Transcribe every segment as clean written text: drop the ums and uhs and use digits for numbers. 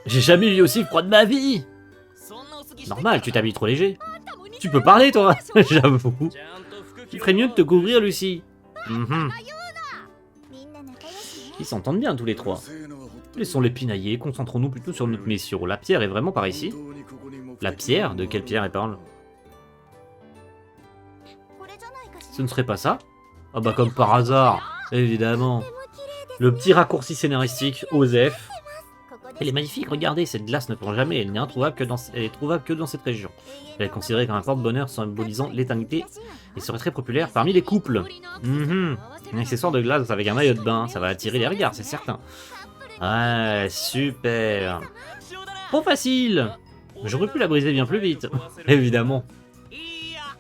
J'ai jamais eu aussi froid de ma vie. Normal, tu t'habilles trop léger. Tu peux parler, toi. J'avoue. Il ferait mieux de te couvrir, Lucie. Ils s'entendent bien, tous les trois. Laissons-les pinailler, concentrons-nous plutôt sur notre mission. La pierre est vraiment par ici. La pierre? De quelle pierre elle parle? Ce ne serait pas ça? Ah bah comme par hasard, évidemment. Le petit raccourci scénaristique, Osef. Elle est magnifique, regardez, cette glace ne prend jamais, elle n'est introuvable que dans, elle est trouvable que dans cette région. Elle est considérée comme un porte-bonheur symbolisant l'éternité et serait très populaire parmi les couples. Un accessoire de glace avec un maillot de bain, ça va attirer les regards, c'est certain. Ouais, super. Trop facile. J'aurais pu la briser bien plus vite, évidemment.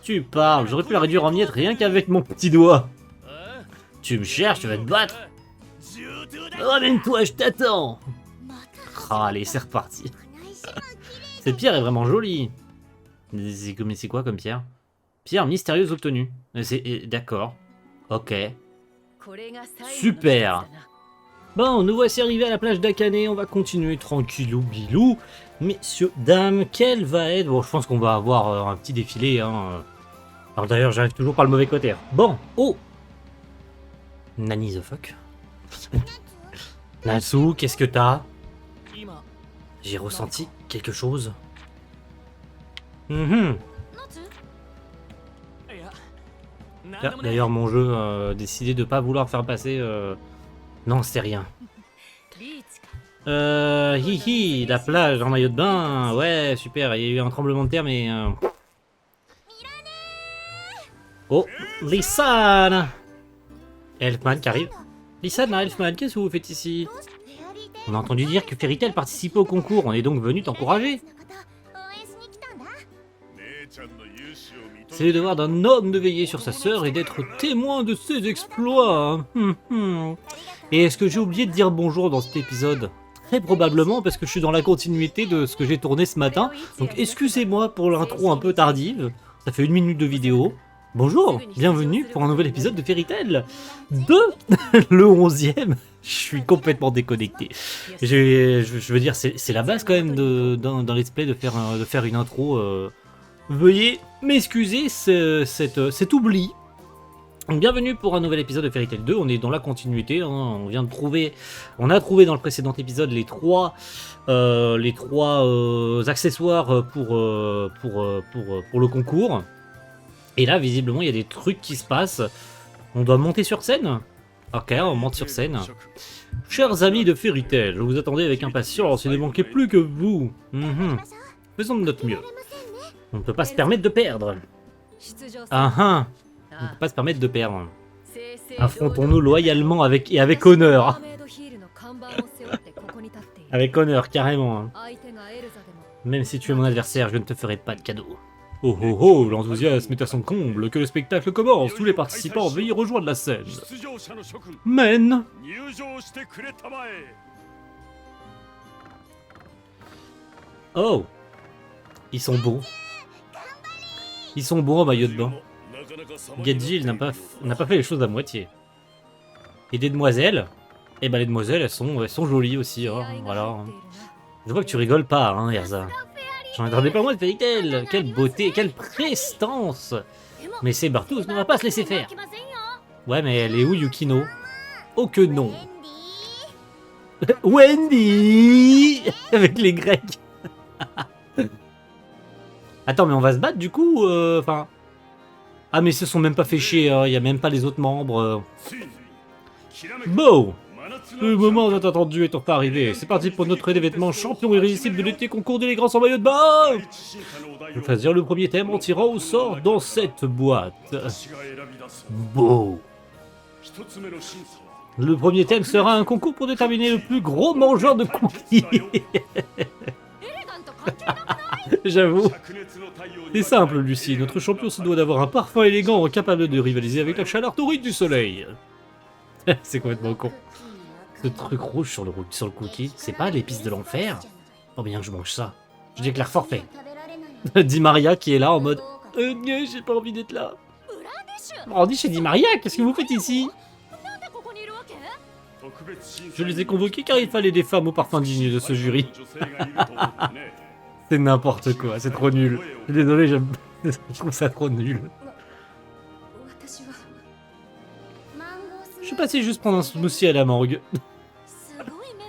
Tu parles, j'aurais pu la réduire en miettes rien qu'avec mon petit doigt. Tu me cherches, tu vas te battre. Ramène-toi, je t'attends. Ah, allez, c'est reparti. Cette pierre est vraiment jolie. Mais c'est quoi comme pierre? Pierre mystérieuse obtenue. D'accord. Ok. Super. Bon, nous voici arrivés à la plage d'Akane. On va continuer tranquillou bilou. Messieurs, dames, quelle va être... Bon, je pense qu'on va avoir un petit défilé. Hein. Alors d'ailleurs, j'arrive toujours par le mauvais côté. Bon, oh. Nani the fuck. Natsu, qu'est-ce que t'as? J'ai ressenti quelque chose. D'ailleurs, mon jeu a décidé de pas vouloir faire passer... Non, c'est rien. Hihi, la plage en maillot de bain. Ouais, super, il y a eu un tremblement de terre, mais... Oh, Lisan! Elfman qui arrive. Lisan, Elfman, qu'est-ce que vous faites ici? On a entendu dire que Fairy Tail participait au concours, on est donc venu t'encourager. C'est le devoir d'un homme de veiller sur sa sœur et d'être témoin de ses exploits. Et est-ce que j'ai oublié de dire bonjour dans cet épisode? Très probablement, parce que je suis dans la continuité de ce que j'ai tourné ce matin. Donc excusez-moi pour l'intro un peu tardive. Ça fait 1 minute de vidéo. Bonjour, bienvenue pour un nouvel épisode de Fairy Tail 2, le 11e. Je suis complètement déconnecté. Je veux dire, c'est la base quand même dans Let's Play de faire une intro. Veuillez m'excuser cet oubli. Donc, bienvenue pour un nouvel épisode de Fairy Tail 2. On est dans la continuité. Hein. On a trouvé dans le précédent épisode les trois accessoires pour le concours. Et là, visiblement, il y a des trucs qui se passent. On doit monter sur scène. Ok, on monte sur scène. Chers amis de Fairy Tail, je vous attendais avec impatience, il ne manquait plus que vous. Faisons de notre mieux. On ne peut pas se permettre de perdre. On ne peut pas se permettre de perdre. Affrontons-nous loyalement et avec honneur. Avec honneur, carrément. Même si tu es mon adversaire, je ne te ferai pas de cadeau. Oh oh oh, l'enthousiasme est à son comble, que le spectacle commence, tous les participants veuillez rejoindre la scène. Men. Oh. Ils sont beaux. Ils sont beaux en maillot de bain. Gadji, il n'a pas fait les choses à moitié. Et des demoiselles? Eh ben les demoiselles, elles sont jolies aussi, hein, voilà. Je vois que tu rigoles pas, hein, Erza. J'en attendais pas moins de Fairy Tail. Quelle beauté, quelle prestance. Mais c'est Bartous ne va pas se laisser faire. Ouais, mais elle est où, Yukino? Oh que non. Wendy. Avec les Grecs. Attends, mais on va se battre du coup, enfin... Ah, mais ils se sont même pas fait chier, hein. Il y a même pas les autres membres. Bon. Le moment tant attendu est enfin arrivé. C'est parti pour notre événement champion irrésistible de l'été concours d'élégance en maillot de bain. Je vais choisir le premier thème en tirant au sort dans cette boîte. Beau. Le premier thème sera un concours pour déterminer le plus gros mangeur de cookies. J'avoue. C'est simple, Lucie. Notre champion se doit d'avoir un parfum élégant capable de rivaliser avec la chaleur torride du soleil. C'est complètement con. Ce truc rouge sur le cookie, c'est pas l'épice de l'enfer? Oh bien que je mange ça. Je déclare forfait. Dit Maria qui est là en mode j'ai pas envie d'être là. On dit chez Di Maria, qu'est-ce que vous faites ici? Je les ai convoqués car il fallait des femmes au parfum digne de ce jury. C'est n'importe quoi, c'est trop nul. Je suis désolé, je trouve ça trop nul. Je suis passé juste prendre un smoothie à la mangue.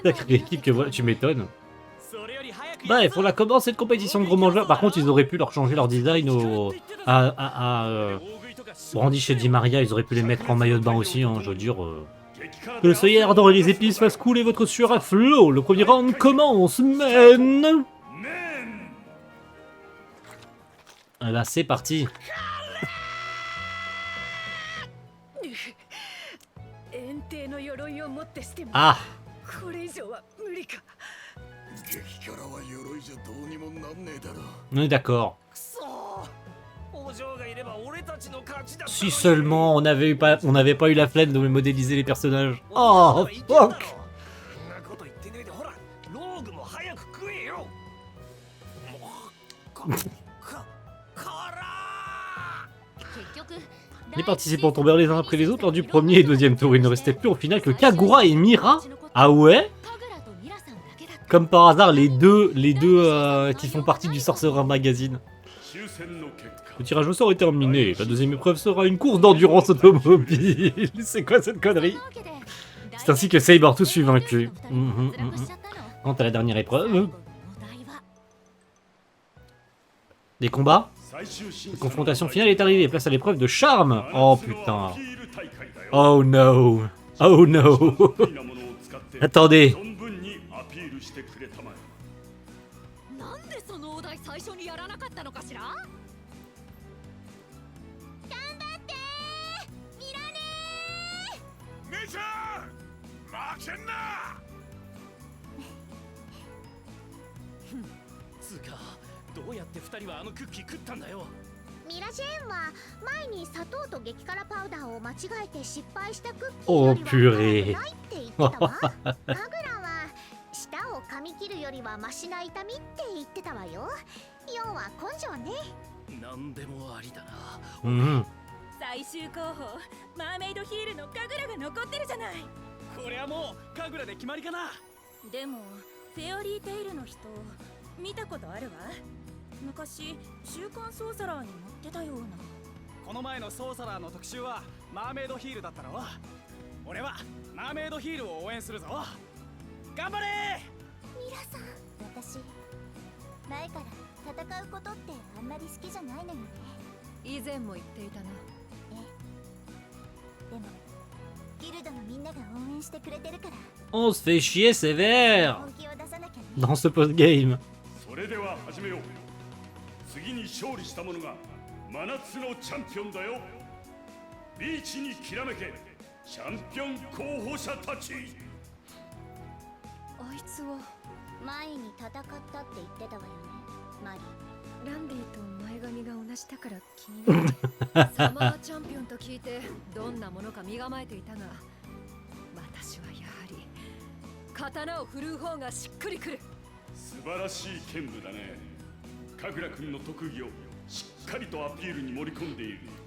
Sacrée équipe que voilà, tu m'étonnes. Bref, on la commence cette compétition de gros mangeurs. Par contre, ils auraient pu leur changer leur design Brandish et Di Maria, ils auraient pu les mettre en maillot de bain aussi, hein, je veux dire. Que le soleil ardent et les épices fassent couler votre sueur à flot. Le premier round commence, men. Eh ben, c'est parti. Ah. On est d'accord. Si seulement on n'avait pas eu la flemme de modéliser les personnages. Oh, fuck. Les participants tombèrent les uns après les autres lors du premier et deuxième tour. Il ne restait plus au final que Kagura et Mira. Ah ouais? Comme par hasard, les deux qui font partie du Sorcerer Magazine. Le tirage au sort est terminé. La deuxième épreuve sera une course d'endurance automobile. C'est quoi cette connerie? C'est ainsi que Saber tous fut vaincu. Quant à la dernière épreuve... Des combats? La confrontation finale est arrivée. Place à l'épreuve de charme. Oh putain. Oh no. Oh no. Attendez. Oh purée. On se fait chier sévère dans ce post-game.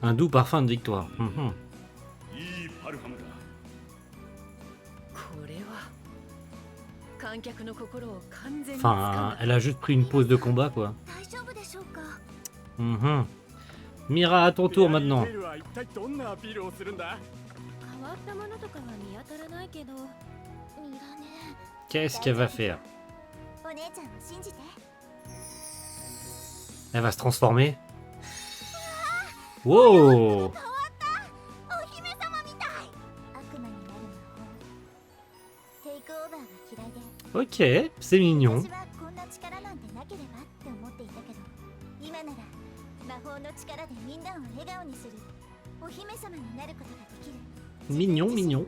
Un doux parfum de victoire. Enfin, elle a juste pris une pause de combat, quoi. Mira, à ton tour maintenant. Qu'est-ce qu'elle va faire? Elle va se transformer. Wow! Ok, c'est mignon. Mignon, mignon.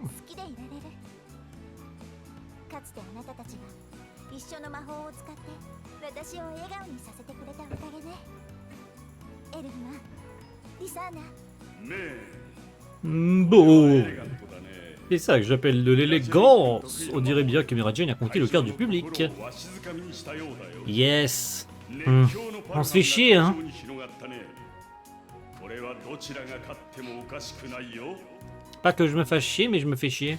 Bon. C'est ça que j'appelle de l'élégance. On dirait bien que Mira-Jane a conquis le cœur du public. Yes. On se fait chier, hein. Pas que je me fasse chier, mais je me fais chier.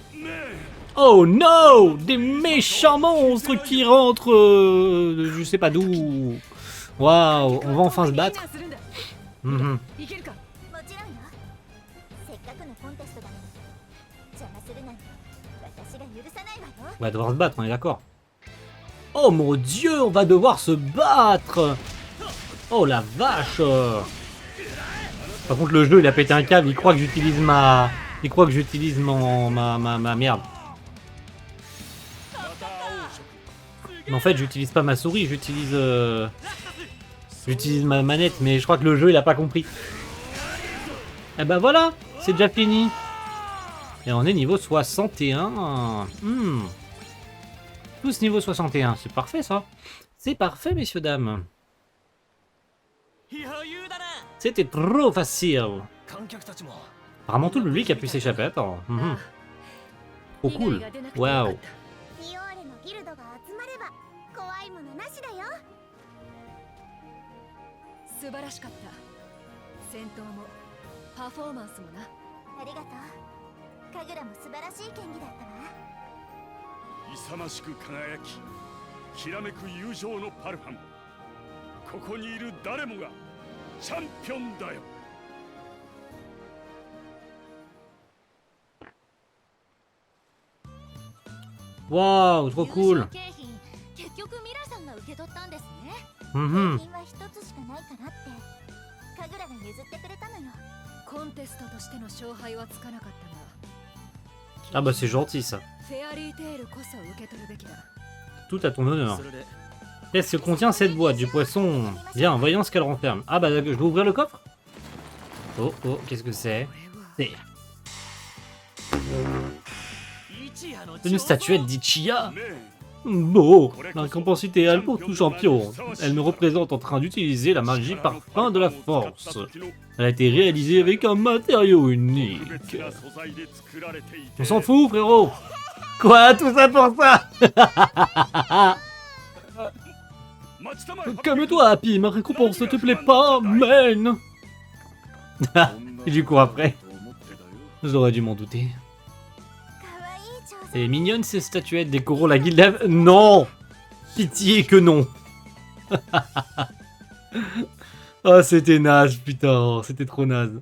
Oh no! Des méchants monstres qui rentrent je sais pas d'où. Waouh, on va enfin se battre. Mhm. もちろんよ。せっかくのコンテストだのに邪魔するなんて私が許さないわよ。 On va devoir se battre, on est d'accord. Oh mon dieu, on va devoir se battre! Oh la vache! Par contre le jeu il a pété un câble, il croit que j'utilise ma... Il croit que j'utilise ma merde. Mais en fait j'utilise pas ma souris, j'utilise... J'utilise ma manette, mais je crois que le jeu il a pas compris. Et ben voilà, c'est déjà fini. Et on est niveau 61. Tous niveau 61, c'est parfait ça. C'est parfait messieurs dames. C'était trop facile. Apparemment tout le public a pu s'échapper. Attends. Trop cool. Waouh. ミオーレのギルドが集まれば怖いものなしだよ。素晴らしかった。戦闘もパフォーマンスもな。ありがとう。カグラも素晴らしい剣技だったわ。勇ましく輝き、きらめく友情のパルファン。ここにいる誰もがチャンピオンだよ。Waouh, trop cool. 結局ミラさんが受け取ったんですね。 Mhm. 景品は一つしかないからってカグラが譲ってくれたのよ。コンテストとしての勝敗はつかなかったが。 Ah bah c'est gentil ça. フェアリーテールこそ受け取るべきだ。 Tout à ton honneur. Qu'est-ce que contient cette boîte? Du poisson. Bien, voyons ce qu'elle renferme. Ah bah je vais ouvrir le coffre. Oh oh, qu'est-ce que c'est? C'est une statuette d'Ichiya. Beau, la récompense idéale pour tout champion. Elle me représente en train d'utiliser la magie parfum de la force. Elle a été réalisée avec un matériau unique. On s'en fout, frérot. Quoi, tout ça pour ça? Calme-toi, Happy, ma récompense ne te plaît pas, man. Et du coup après, j'aurais dû m'en douter. 可愛い挑戦。 C'est mignonne ces statuettes décorant la guilde. Non! Pitié que non! Oh, c'était naze, putain, c'était trop naze.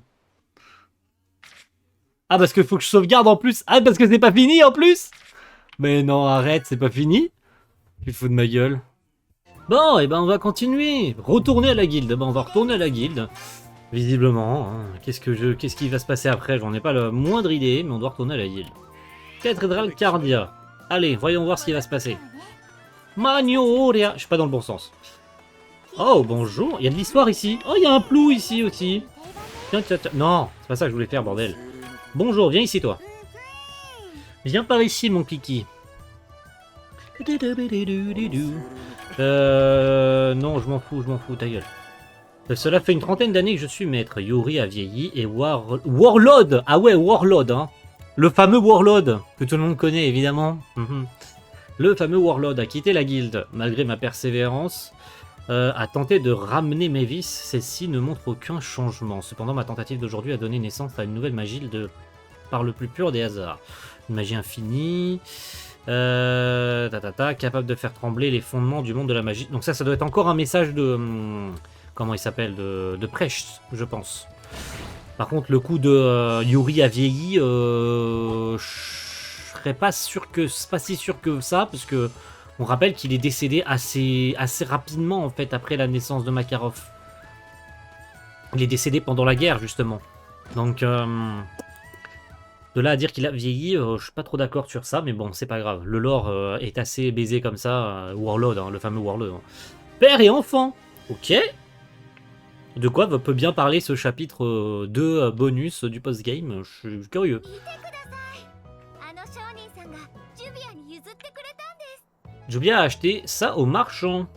Ah, parce que faut que je sauvegarde en plus. Ah, parce que c'est pas fini en plus! Mais non, arrête, c'est pas fini. Tu te fous de ma gueule. Bon, et ben on va continuer. Retourner à la guilde. Ben on va retourner à la guilde. Visiblement. Hein. Qu'est-ce qui va se passer après? J'en ai pas la moindre idée, mais on doit retourner à la guilde. Cathédrale Cardia. Allez, voyons voir ce qui va se passer. Magnolia. Je suis pas dans le bon sens. Oh, bonjour. Il y a de l'histoire ici. Oh, il y a un plou ici aussi. Tiens, tiens, tiens. Non, c'est pas ça que je voulais faire, bordel. Bonjour, viens ici, toi. Viens par ici, mon kiki. Non, je m'en fous, ta gueule. Cela fait une trentaine d'années que je suis maître. Yuri a vieilli et Warlord. Ah ouais, Warlord, hein. Le fameux Warlord, que tout le monde connaît, évidemment. Le fameux Warlord a quitté la guilde. Malgré ma persévérance, a tenté de ramener mes vices. Celle-ci ne montre aucun changement. Cependant, ma tentative d'aujourd'hui a donné naissance à une nouvelle magie par le plus pur des hasards. Une magie infinie... capable de faire trembler les fondements du monde de la magie. Donc ça doit être encore un message de... comment il s'appelle, de prêche, je pense. Par contre, le coup de Yuri a vieilli, je serais pas sûr que... pas si sûr que ça, parce que on rappelle qu'il est décédé assez rapidement, en fait, après la naissance de Makarov. Il est décédé pendant la guerre, justement. Donc... de là à dire qu'il a vieilli, je suis pas trop d'accord sur ça, mais bon, c'est pas grave. Le lore est assez baisé comme ça, Warlord, hein, le fameux Warlord. Hein. Père et enfant. Ok. De quoi peut bien parler ce chapitre 2 bonus du post-game? Je suis curieux. あの商人さんがジュビアに譲ってくれたんです。 Jubia a acheté ça au marchand.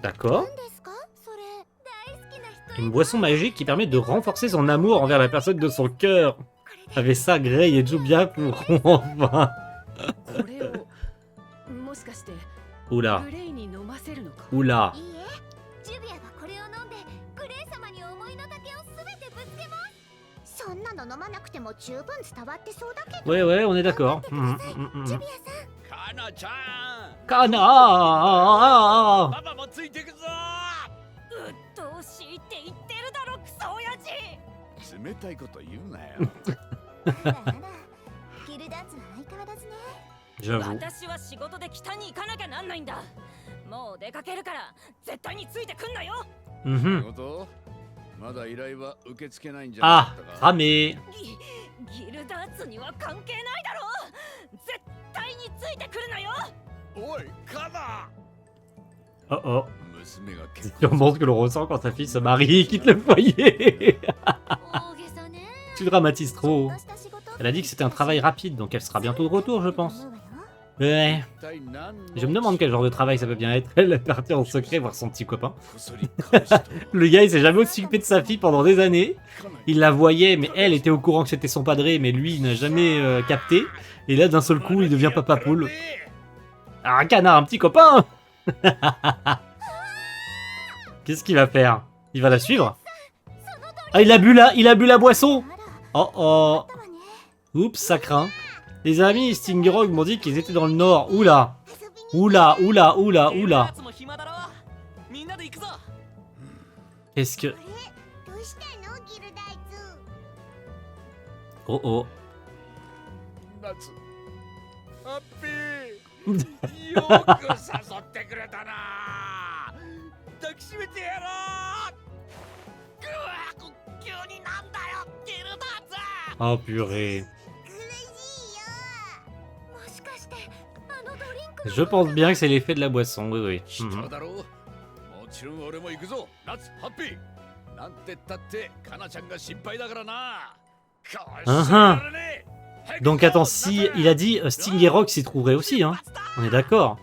D'accord. 何ですかそれ。大好きな人。 Une boisson magique qui permet de renforcer son amour envers la personne de son cœur. Avec ça, Grey et Jubia pourront enfin... これをもしかして Oula, グレイに飲ませるのか。 oula. いいえ、ジュビアがこれを飲んでグレイ様に思いの丈をすべてぶつけます。そんなの Ouais, ouais, on est d'accord. カナちゃん Kana パパもついてくぞうっとうしいって言ってるだろクソ親父。冷たいこと言うなよあらあらギルダーツは相変わらずね。 J'avoue. 私は仕事で北に行かなきゃなんないんだ。もう出かけるから絶対についてくんなよ。Mhm. ことまだ依頼は受け付けないんじゃな Ah, かったか ramé. ギルダーツには関係ないだろ。絶対についてくるなよ。おいカナ Oh oh. 娘が結 Sûrement ce que l'on ressent quand sa fille se marie et quitte le foyer. 大げさね。 Tu dramatises ちょ trop. っとした仕事 Elle a dit que c'était un travail rapide, donc elle sera bientôt de retour, je pense. Ouais. Je me demande quel genre de travail ça peut bien être. Elle est partie en secret voir son petit copain. Le gars, il s'est jamais occupé de sa fille pendant des années. Il la voyait, mais elle était au courant que c'était son padré, mais lui, il n'a jamais capté. Et là, d'un seul coup, il devient papa poule. Ah, un canard, un petit copain. Qu'est-ce qu'il va faire? Il va la suivre? Ah, il a bu la boisson. Oh oh. たわね。 Oups, ça craint. Les amis Stingerog m'ont dit qu'ils étaient dans le nord. Oula. 遊びに Oula, oula, oula, oula. みんなで行くぞ。 Qu'est-ce que... どうしたのギルダーツ。 Oh oh. 夏ハッピーよく誘ってくれたな抱きしめてやろうぐわ急になんだよギルダーツ Oh purée. 苦しいよ。もしかしてあのドリンクの Je pense bien que c'est l'effet de la boisson, oui, oui. 知っ Mhm. ただろうもちろん俺も行くぞ夏ハッピーなんて言ったってカナちゃんが心配だからなこうしてやるね Donc attends, si il a dit Stingerog s'y trouverait aussi, hein. On est d'accord.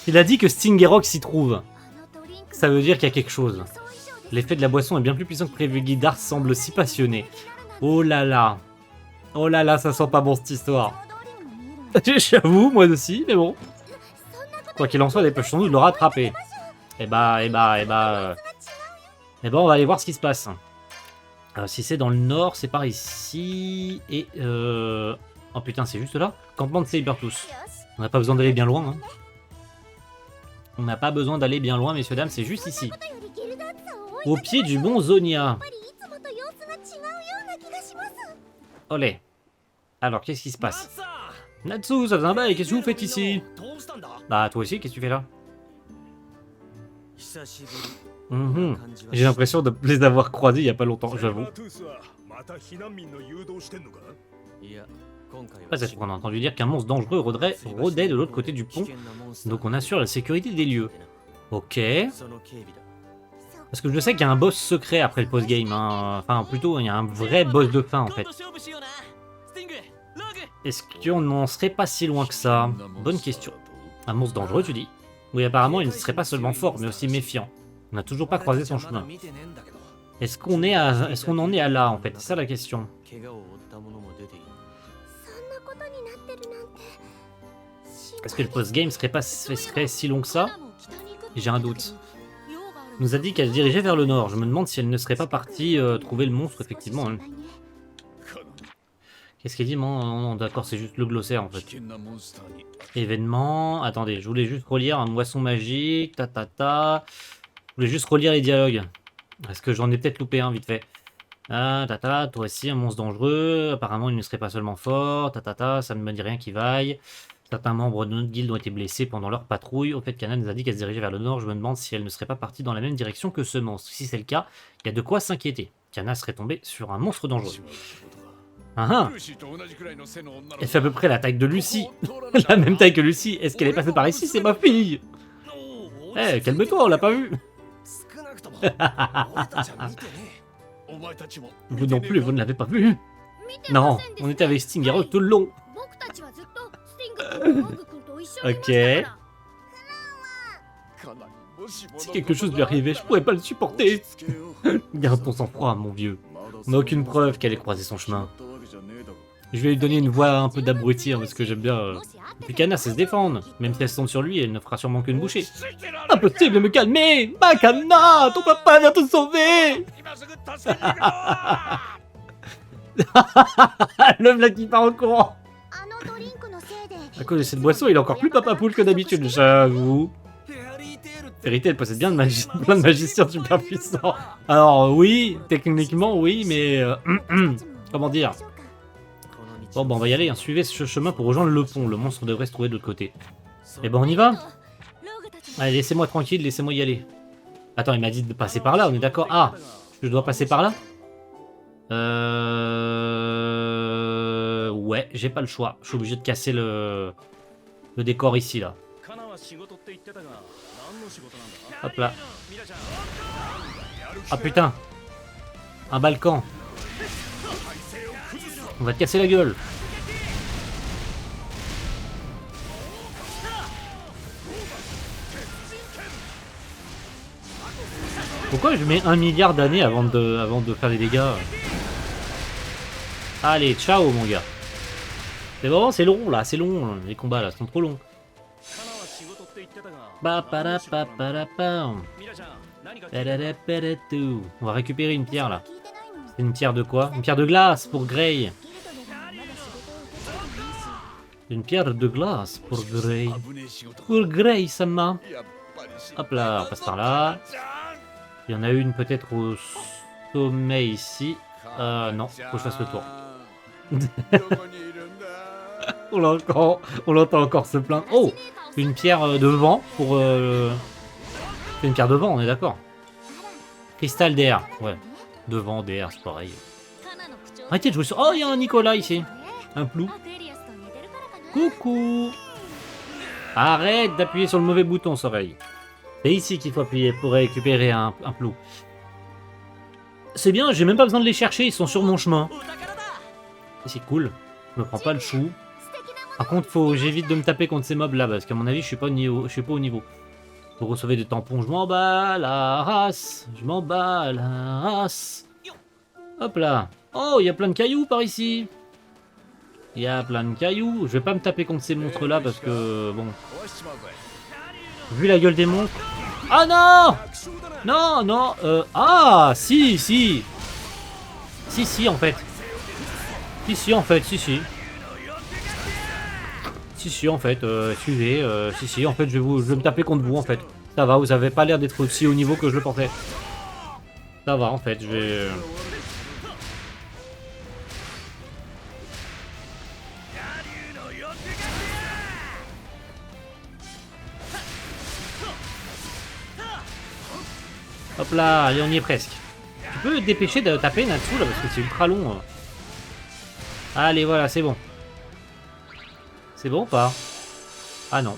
Il a dit que Stingerog s'y trouve. あのドリンク Ça veut dire qu'il y a quelque chose. 予想以上です。 L'effet de la boisson est bien plus puissant que prévu. Guidard semble si passionné. Oh là là. Oh là là, ça sent pas bon cette histoire. 想通りにも見えるの。 J'avoue, moi aussi, mais bon. そんなこと Quoi qu'il en soit, dépêchons-nous de le rattraper. Eh bah, on va aller voir ce qui se passe. Si c'est dans le nord, c'est par ici. Et oh putain, c'est juste là. Campement de Sabertooth. よし。 On n'a pas besoin d'aller bien loin. Hein. On n'a pas besoin d'aller bien loin, messieurs, dames, c'est juste ici. ことよりギルダーツさんを追い Au pied du mont Zonia. やっぱりいつもと様子が違うような気がします。 Olé. Alors, qu'est-ce qui se passe? Natsu, ça fait un bail, qu'est-ce que vous faites ici? Bah, toi aussi, qu'est-ce que tu fais là? Mhm. J'ai l'impression de les avoir croisés il y a pas longtemps, j'avoue. Pas cette fois, on a entendu dire qu'un monstre dangereux rôdait de l'autre côté du pont, donc on assure la sécurité des lieux. Ok. Parce que je sais qu'il y a un boss secret après le post-game, hein. Enfin plutôt il y a un vrai boss de fin en fait. Est-ce qu'on n'en serait pas si loin que ça? Bonne question. Un monstre dangereux tu dis? Oui apparemment il ne serait pas seulement fort mais aussi méfiant. On n'a toujours pas croisé son chemin. Est-ce qu'on en est à là en fait? C'est ça la question. そんなことになってるなんて。 Est-ce que le post-game serait si long que ça? J'ai un doute. Elle nous a dit qu'elle se dirigeait vers le nord. Je me demande si elle ne serait pas partie trouver le monstre, effectivement. Hein. Qu'est-ce qu'elle dit? Non, d'accord, c'est juste le glossaire, en fait. Événement... Attendez, je voulais juste relire un moisson magique, Je voulais juste relire les dialogues. Est-ce que j'en ai peut-être loupé un, vite fait? Ah, toi aussi, un monstre dangereux. Apparemment, il ne serait pas seulement fort. Ça ne me dit rien qui vaille. Certains membres de notre guilde ont été blessés pendant leur patrouille. Au fait, Kana nous a dit qu'elle se dirigeait vers le nord. Je me demande si elle ne serait pas partie dans la même direction que ce monstre. Si c'est le cas, il y a de quoi s'inquiéter. Kana serait tombée sur un monstre dangereux. Ah ah. Elle fait à peu près la taille de Lucie. La même taille que Lucie. Est-ce qu'elle est passée par ici? C'est ma fille. Eh, calme-toi, on l'a pas vu. Vous non plus, vous ne l'avez pas vu. Non, on était avec Stingerog tout le long. 僕たちはずっとスティング君とモグ君と一緒にいましたから Si quelque chose lui arrivait, je pourrais pas le supporter. Garde ton sang-froid, mon vieux. On n'a aucune preuve qu'elle ait croisé son chemin. Je vais lui donner une voix un peu d'abruti, hein, parce que j'aime bien... Puis Kana sait se défendre. Même si elle se tombe sur lui, elle ne fera sûrement qu'une bouchée. Impossible de me calmer. Bah Kana, ton papa vient te sauver. Le blague qui part en courant. あのドリンクのせいで À cause de cette boisson, il est encore plus papa poule que d'habitude, j'avoue. Fairy Tail possède bien plein de magiciens super puissants. Alors oui, techniquement oui, mais... comment dire? Bon, bah on va y aller, hein. Suivez ce chemin pour rejoindre le pont. Le monstre devrait se trouver de l'autre côté. Et ben on y va. Allez, laissez-moi tranquille, laissez-moi y aller. Attends, il m'a dit de passer par là, on est d'accord? Ah, je dois passer par là? Ouais, j'ai pas le choix. Je suis obligé de casser le décor ici, là. Hop là. Ah putain. Un balkan. On va te casser la gueule. Pourquoi je mets 1 milliard d'années avant de faire des dégâts? Allez, ciao mon gars. C'est bon, c'est long là, c'est long. Les combats là sont trop longs. On va récupérer une pierre là. C'est une pierre de quoi? Une pierre de glace pour Grey. Une pierre de glace pour Grey. Pour Grey, Sama. Hop là, on passe par là. Il y en a une peut-être au sommet ici. Non, faut que je fasse le tour. On l'entend encore se plaindre. Oh, une pierre de vent pour... C'est une pierre de vent, on est d'accord. Cristal d'air, ouais. De vent, d'air, c'est pareil. Arrêtez de jouer sur... Oh, il y a un Nicolas ici. Un plou. Coucou. Arrête d'appuyer sur le mauvais bouton, Soreille. C'est ici qu'il faut appuyer pour récupérer un plou. C'est bien, j'ai même pas besoin de les chercher, ils sont sur mon chemin. C'est cool. Je me prends pas le chou. Par contre, j'évite de me taper contre ces mobs là, parce qu'à mon avis, je suis pas au niveau. Vous recevez des tampons, je m'en bats la race. Je m'en bats la race. Hop là. Oh, il y a plein de cailloux par ici. Il y a plein de cailloux. Je vais pas me taper contre ces monstres là, parce que, bon... Vu la gueule des monstres... Ah non! Non, non, ah, si, si. Si, en fait. Si, en fait, si. Si, en fait, suivez, si, en fait, je vais me taper contre vous, en fait. Ça va, vous avez pas l'air d'être aussi haut niveau que je le pensais. Ça va, en fait, je vais... Hop là, allez, on y est presque. Tu peux te dépêcher de taper Natsu là parce que c'est ultra long. Allez, voilà, c'est bon. C'est bon ou pas? Ah non.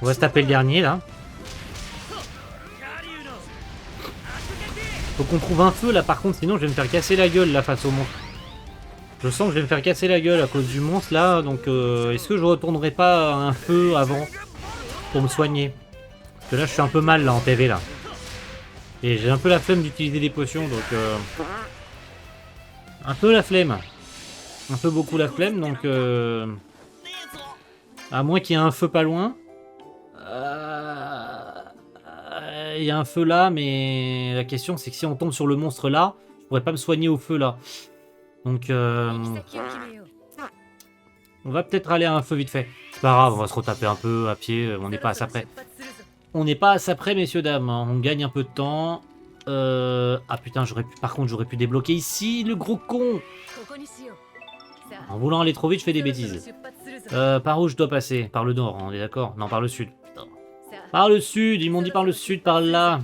On va se taper le dernier là. Faut qu'on trouve un feu là par contre, sinon je vais me faire casser la gueule là face au monstre. Je sens que je vais me faire casser la gueule à cause du monstre là, donc est-ce que je retournerai pas à un feu avant pour me soigner? Parce que là je suis un peu mal là en PV là. Et j'ai un peu la flemme d'utiliser des potions donc un peu la flemme. Un peu beaucoup la flemme donc à moins qu'il y ait un feu pas loin. Il y a un feu là mais la question c'est que si on tombe sur le monstre là, je pourrais pas me soigner au feu là. Donc on va peut-être aller à un feu vite fait. C'est pas grave, on va se retaper un peu à pied, on n'est pas à ça près. On n'est pas à ça près, messieurs, dames. On gagne un peu de temps. Ah putain, par contre, j'aurais pu débloquer ici, le gros con. En voulant aller trop vite, je fais des bêtises. Par où je dois passer? Par le nord, on est d'accord? Non, par le sud. Putain. Par le sud, ils m'ont dit par le sud, par là.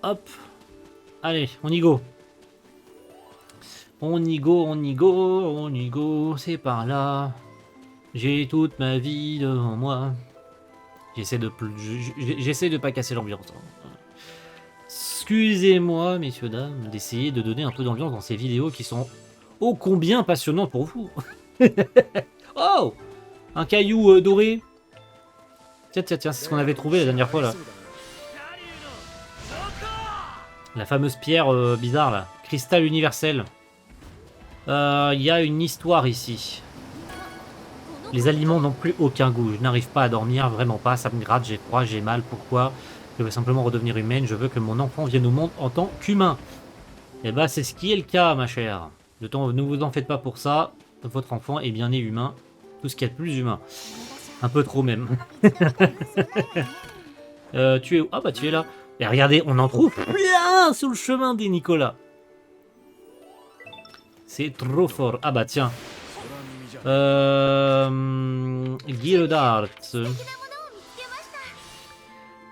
Hop. Allez, on y go. On y go, c'est par là. J'ai toute ma vie devant moi. J'essaie de pas casser l'ambiance. Excusez-moi, messieurs, dames, d'essayer de donner un peu d'ambiance dans ces vidéos qui sont ô combien passionnantes pour vous. Oh! Un caillou doré. Tiens, c'est ce qu'on avait trouvé la dernière fois, là. La fameuse pierre bizarre, là. Cristal universel. Il y a une histoire ici. Les aliments n'ont plus aucun goût. Je n'arrive pas à dormir, vraiment pas. Ça me gratte, j'ai froid, j'ai mal. Pourquoi? Je veux simplement redevenir humaine, je veux que mon enfant vienne au monde en tant qu'humain. Et bah c'est ce qui est le cas, ma chère. Ne vous en faites pas pour ça. Votre enfant est bien né humain. Tout ce qu'il y a de plus humain. Un peu trop même. Tu es où? Ah bah tu es là. Et regardez, on en trouve plein sur le chemin des Nicolas. C'est trop fort. Ah bah tiens. Guildart.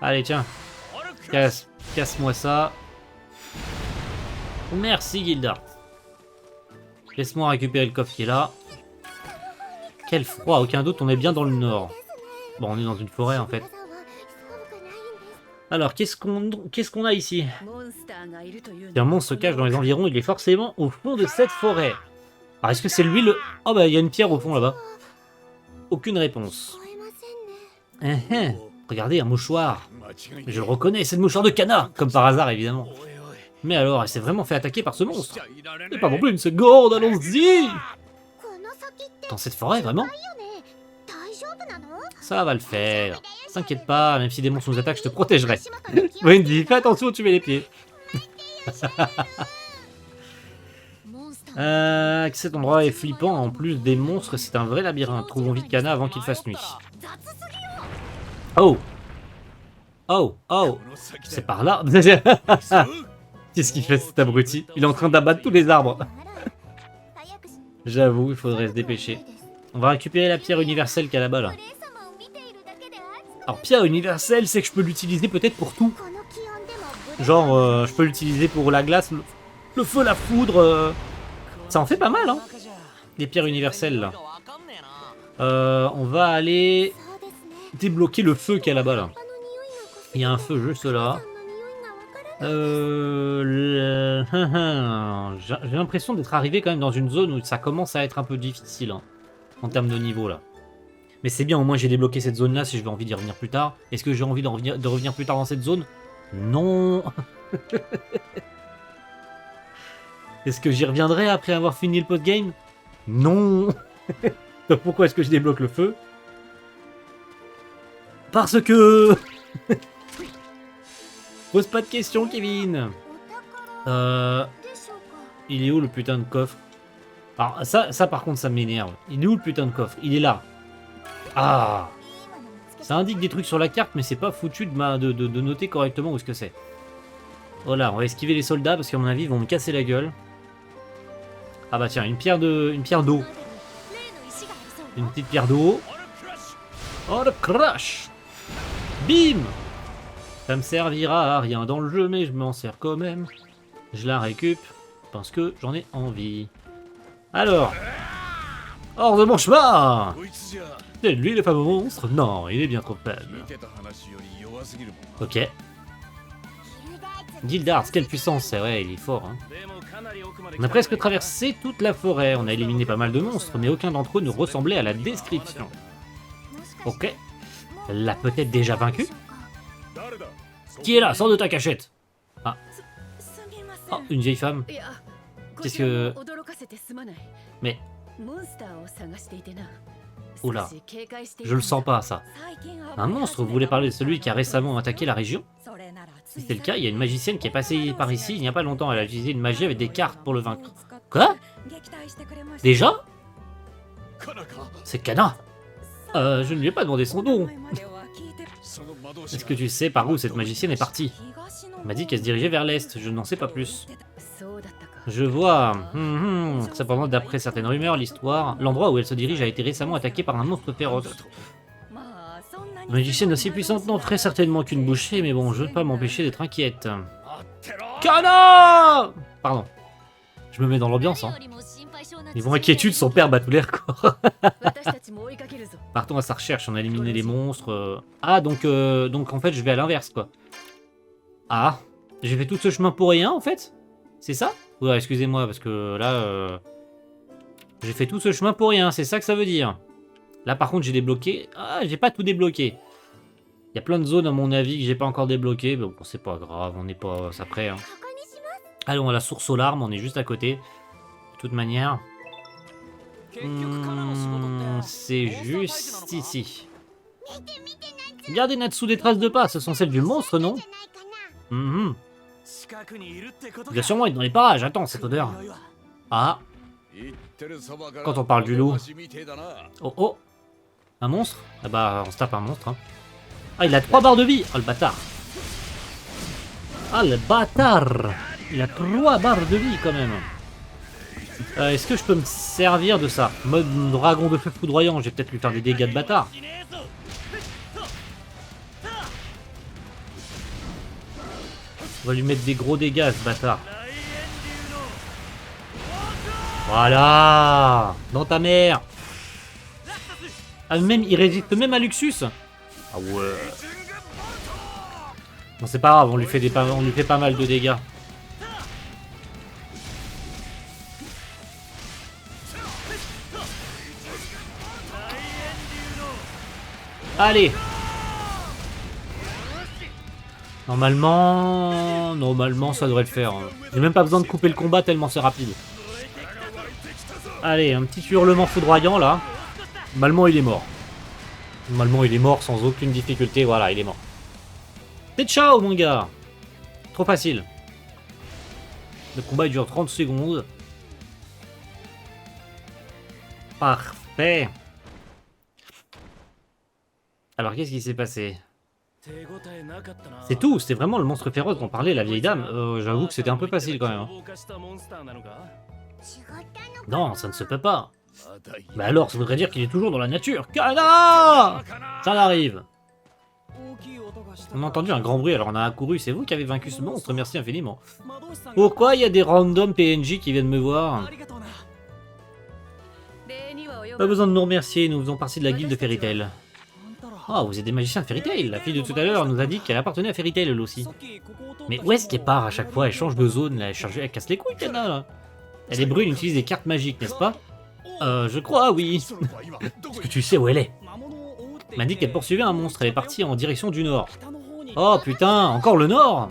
Allez tiens. Casse-moi ça. Merci Guildart. Laisse-moi récupérer le coffre qui est là. Quel froid, aucun doute, on est bien dans le nord. Bon, on est dans une forêt en fait. Alors, qu'est-ce qu'on a ici? Si un monstre se cache dans les environs, il est forcément au fond de cette forêt. Alors, est-ce que c'est lui le... Oh bah, il y a une pierre au fond là-bas. Aucune réponse. Regardez, un mouchoir. Je le reconnais, c'est le mouchoir de Kana, comme par hasard évidemment. Mais alors, elle s'est vraiment fait attaquer par ce monstre. C'est pas non plus une seconde, allons-y! Dans cette forêt, vraiment? Ça va le faire. T'inquiète pas, même si des monstres nous attaquent, je te protégerai. Wendy, fais attention où tu mets les pieds. Cet endroit est flippant, en plus des monstres, c'est un vrai labyrinthe. Trouvons vite Kana avant qu'il fasse nuit. Oh! Oh! Oh! C'est par là? Qu'est-ce qu'il fait cet abruti? Il est en train d'abattre tous les arbres. J'avoue, il faudrait se dépêcher. On va récupérer la pierre universelle qu'il y a là-bas, là. Alors, pierre universelle, c'est que je peux l'utiliser peut-être pour tout. Genre, je peux l'utiliser pour la glace, le feu, la foudre. Ça en fait pas mal, hein. Les pierres universelles, là. On va aller débloquer le feu qu'il y a là-bas, là. Il y a un feu juste là. J'ai l'impression d'être arrivé quand même dans une zone où ça commence à être un peu difficile hein, en termes de niveau là. Mais c'est bien, au moins j'ai débloqué cette zone là si je veux envie d'y revenir plus tard. Est-ce que j'ai envie de revenir plus tard dans cette zone? Non. Est-ce que j'y reviendrai après avoir fini le post-game? Non. Donc pourquoi est-ce que je débloque le feu? Parce que... Pose pas de questions, Kevin. Il est où le putain de coffre? Alors ça par contre ça m'énerve. Il est où le putain de coffre? Il est là. Ah. Ça indique des trucs sur la carte mais c'est pas foutu de noter correctement où est-ce que c'est. Voilà, on va esquiver les soldats parce qu'à mon avis ils vont me casser la gueule. Ah bah tiens, une pierre d'eau. Une petite pierre d'eau. Oh le crush. Bim. Ça me servira à rien dans le jeu, mais je m'en sers quand même. Je la récup parce que j'en ai envie. Alors, hors de mon chemin! C'est lui le fameux monstre? Non, il est bien trop faible. Ok. Guildart, quelle puissance, c'est vrai, il est fort. Hein. On a presque traversé toute la forêt, on a éliminé pas mal de monstres, mais aucun d'entre eux ne ressemblait à la description. Ok. Elle l'a peut-être déjà vaincu? Qui est là? Sors de ta cachette! Ah. Oh, une vieille femme. Qu'est-ce que... Mais... Oula. Je le sens pas, ça. Un monstre? Vous voulez parler de celui qui a récemment attaqué la région? Si c'est le cas, il y a une magicienne qui est passée par ici il n'y a pas longtemps. Elle a utilisé une magie avec des cartes pour le vaincre. Quoi? Déjà? C'est Kana. Je ne lui ai pas demandé son nom. Est-ce que tu sais par où cette magicienne est partie? Elle m'a dit qu'elle se dirigeait vers l'est, je n'en sais pas plus. Je vois. Cependant, d'après certaines rumeurs, l'endroit où elle se dirige a été récemment attaqué par un monstre féroce. La magicienne aussi puissante n'en ferait certainement qu'une bouchée, mais bon, je ne peux pas m'empêcher d'être inquiète. Kana! Pardon. Je me mets dans l'ambiance, hein. Niveau inquiétude, son père bat tous les records. Partons à sa recherche, on a éliminé les monstres. Ah, donc en fait, je vais à l'inverse, quoi. Ah, j'ai fait tout ce chemin pour rien, en fait? C'est ça? Ouais, excusez-moi, parce que là... j'ai fait tout ce chemin pour rien, c'est ça que ça veut dire. Là, par contre, j'ai débloqué... Ah, j'ai pas tout débloqué. Il y a plein de zones, à mon avis, que j'ai pas encore débloquées. Mais bon, c'est pas grave, on n'est pas ça près. Hein. Allons à la source aux larmes, on est juste à côté. De toute manière... c'est juste ici. Regardez Natsu, des traces de pas, ce sont celles du monstre, non? Mhm. Il doit sûrement être dans les parages, attends, cette odeur. Ah, quand on parle du loup. Oh oh, un monstre? Ah bah, on se tape un monstre, hein. Ah, il a 3 barres de vie. Oh, le bâtard. Ah, le bâtard. Il a 3 barres de vie, quand même. Est-ce que je peux me servir de ça? Mode dragon de feu foudroyant, je vais peut-être lui faire des dégâts de bâtard. On va lui mettre des gros dégâts, ce bâtard. Voilà. Dans ta mère. Ah, même, il résiste même à Luxus. Ah ouais. Bon, c'est pas grave, on lui fait pas mal de dégâts. Allez. Normalement, ça devrait le faire. J'ai même pas besoin de couper le combat tellement c'est rapide. Allez, un petit hurlement foudroyant là. Normalement, il est mort. Normalement, il est mort sans aucune difficulté. Voilà, il est mort. C'est ciao, mon gars. Trop facile. Le combat il dure 30 secondes. Parfait. Alors, qu'est-ce qui s'est passé? C'est tout, c'était vraiment le monstre féroce dont parlait la vieille dame. J'avoue que c'était un peu facile quand même. Hein. Non, ça ne se peut pas. Bah alors, ça voudrait dire qu'il est toujours dans la nature. Kana! Ça arrive. On a entendu un grand bruit, alors on a accouru. C'est vous qui avez vaincu ce monstre, merci infiniment. Pourquoi il y a des random PNJ qui viennent me voir? Pas besoin de nous remercier, nous faisons partie de la guilde de Fairy Tail. Oh, vous êtes des magiciens de Fairy Tail. La fille de tout à l'heure nous a dit qu'elle appartenait à Fairy Tail elle aussi. Mais où est-ce qu'elle part à chaque fois? Elle change de zone, là. Elle casse les couilles, Kana, là. Elle est brune, utilise des cartes magiques, n'est-ce pas? Je crois, oui. Est-ce que tu sais où elle est? Elle m'a dit qu'elle poursuivait un monstre, elle est partie en direction du nord. Oh putain, encore le nord?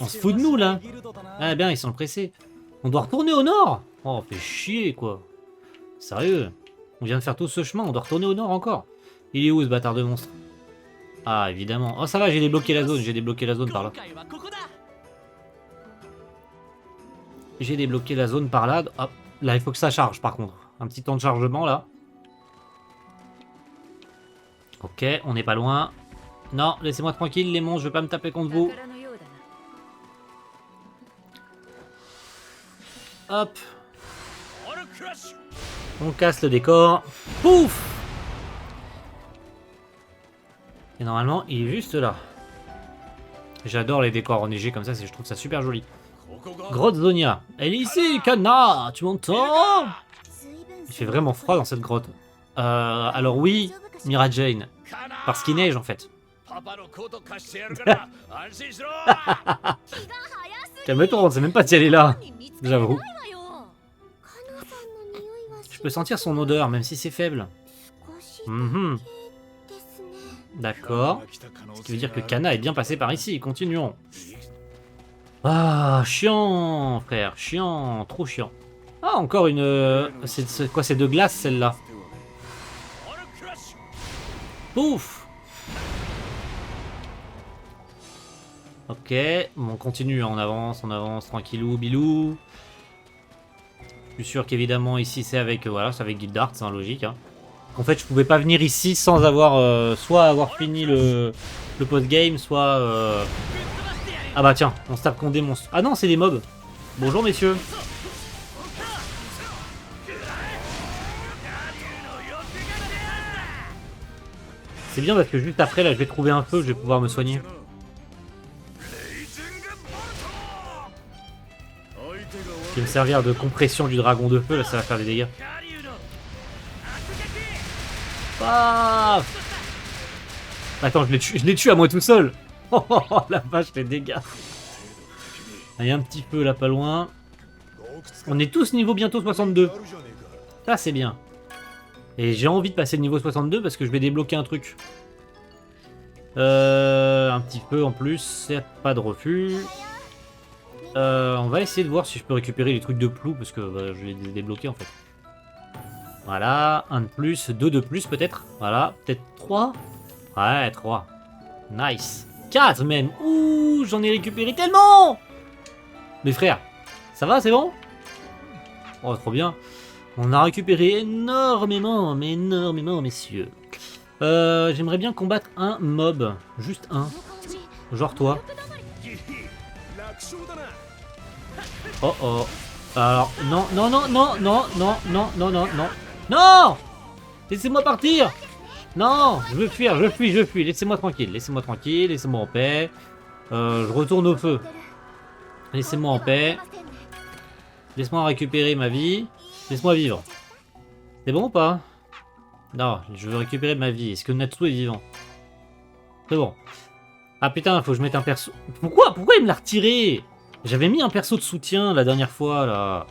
On se fout de nous, là. Ah bien, ils sont pressés. On doit retourner au nord? Oh, fait chier, quoi. Sérieux? On vient de faire tout ce chemin, on doit retourner au nord encore. Il est où, ce bâtard de monstre? Ah, évidemment. Oh, ça va, j'ai débloqué la zone, par là. J'ai débloqué la zone par là. Hop, là, il faut que ça charge, par contre. Un petit temps de chargement, là. Ok, on n'est pas loin. Non, laissez-moi tranquille, les monstres, je veux pas me taper contre vous. Hop. On casse le décor. Pouf! Et normalement, il est juste là. J'adore les décors enneigés comme ça, je trouve ça super joli. Grotte Zonia. Elle est ici, Kana! Tu m'entends? Il fait vraiment froid dans cette grotte. Alors oui, Mira Jane. Parce qu'il neige en fait. Calme-toi, on ne sait même pas si elle est là. J'avoue. Je peux sentir son odeur, même si c'est faible. D'accord. Ce qui veut dire que Kana est bien passé par ici. Continuons. Ah, chiant, frère. Chiant. Trop chiant. Ah, encore une... C'est quoi, c'est de glace, celle-là? Pouf. Ok. Bon, on continue. On avance, tranquillou, bilou. Je suis sûr qu'évidemment ici c'est avec voilà, c'est avec Guildart, c'est logique. Hein. En fait, je pouvais pas venir ici sans avoir soit avoir fini le post-game, soit ah bah tiens, on se tape contre des monstres. Ah non, c'est des mobs. Bonjour messieurs. C'est bien parce que juste après là, je vais trouver un feu, je vais pouvoir me soigner. Je vais me servir de compression du dragon de feu, là ça va faire des dégâts. Ah attends, je l'ai tué à moi tout seul. Oh la vache, les dégâts. Il y a un petit peu là pas loin. On est tous niveau bientôt 62. Ça c'est bien. Et j'ai envie de passer le niveau 62 parce que je vais débloquer un truc. Un petit peu en plus, c'est pas de refus. On va essayer de voir si je peux récupérer les trucs de plou parce que bah, je vais les débloquer en fait. Voilà, un de plus, deux de plus peut-être. Voilà, peut-être 3. Ouais, 3. Nice. 4 même. Ouh, j'en ai récupéré tellement. Mes frères, ça va, c'est bon? Oh, trop bien. On a récupéré énormément, mais énormément, messieurs. J'aimerais bien combattre un mob. Juste un. Genre toi. Oh oh. Alors, non, non, non, non, non, non, non, non, non, non. Non! Laissez-moi partir! Non! Je veux fuir, je fuis, je fuis. Laissez-moi tranquille, laissez-moi en paix. Je retourne au feu. Laissez-moi en paix. Laisse-moi récupérer ma vie. Laisse-moi vivre. C'est bon ou pas? Non, je veux récupérer ma vie. Est-ce que Natsu est vivant? C'est bon. Ah putain, faut que je mette un perso. Pourquoi il me l'a retiré? J'avais mis un perso de soutien la dernière fois là.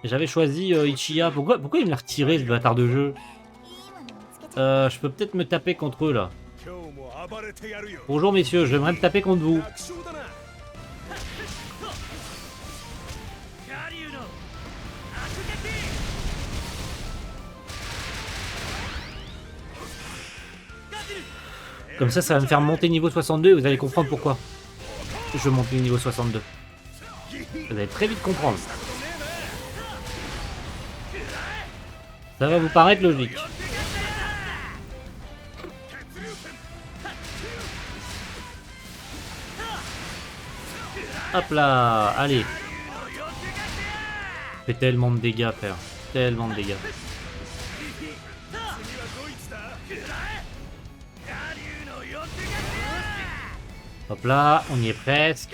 J'avais choisi Ichiya. Pourquoi il me l'a retiré ce bâtard de jeu? Je peux peut-être me taper contre eux là. Bonjour messieurs, j'aimerais me taper contre vous. Comme ça va me faire monter niveau 62 et vous allez comprendre pourquoi. Je monte niveau 62. Vous allez très vite comprendre. Ça va vous paraître logique. Hop là, allez. Fait tellement de dégâts, frère. Tellement de dégâts. Hop là, on y est presque.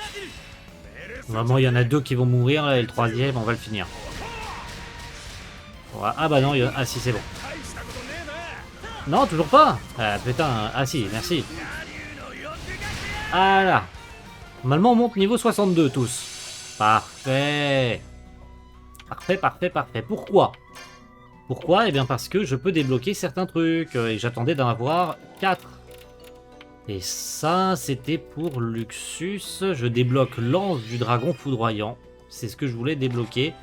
Vraiment, il y en a 2 qui vont mourir, là, et le 3e, on va le finir. Ouais, ah bah non, ah si, c'est bon. Non, toujours pas. Ah putain, ah si, merci. Ah là. Normalement, on monte niveau 62 tous. Parfait. Parfait, parfait, parfait. Pourquoi? Pourquoi? Eh bien parce que je peux débloquer certains trucs. Et j'attendais d'en avoir 4. Et ça, c'était pour Luxus. Je débloque l'ange du dragon foudroyant. C'est ce que je voulais débloquer.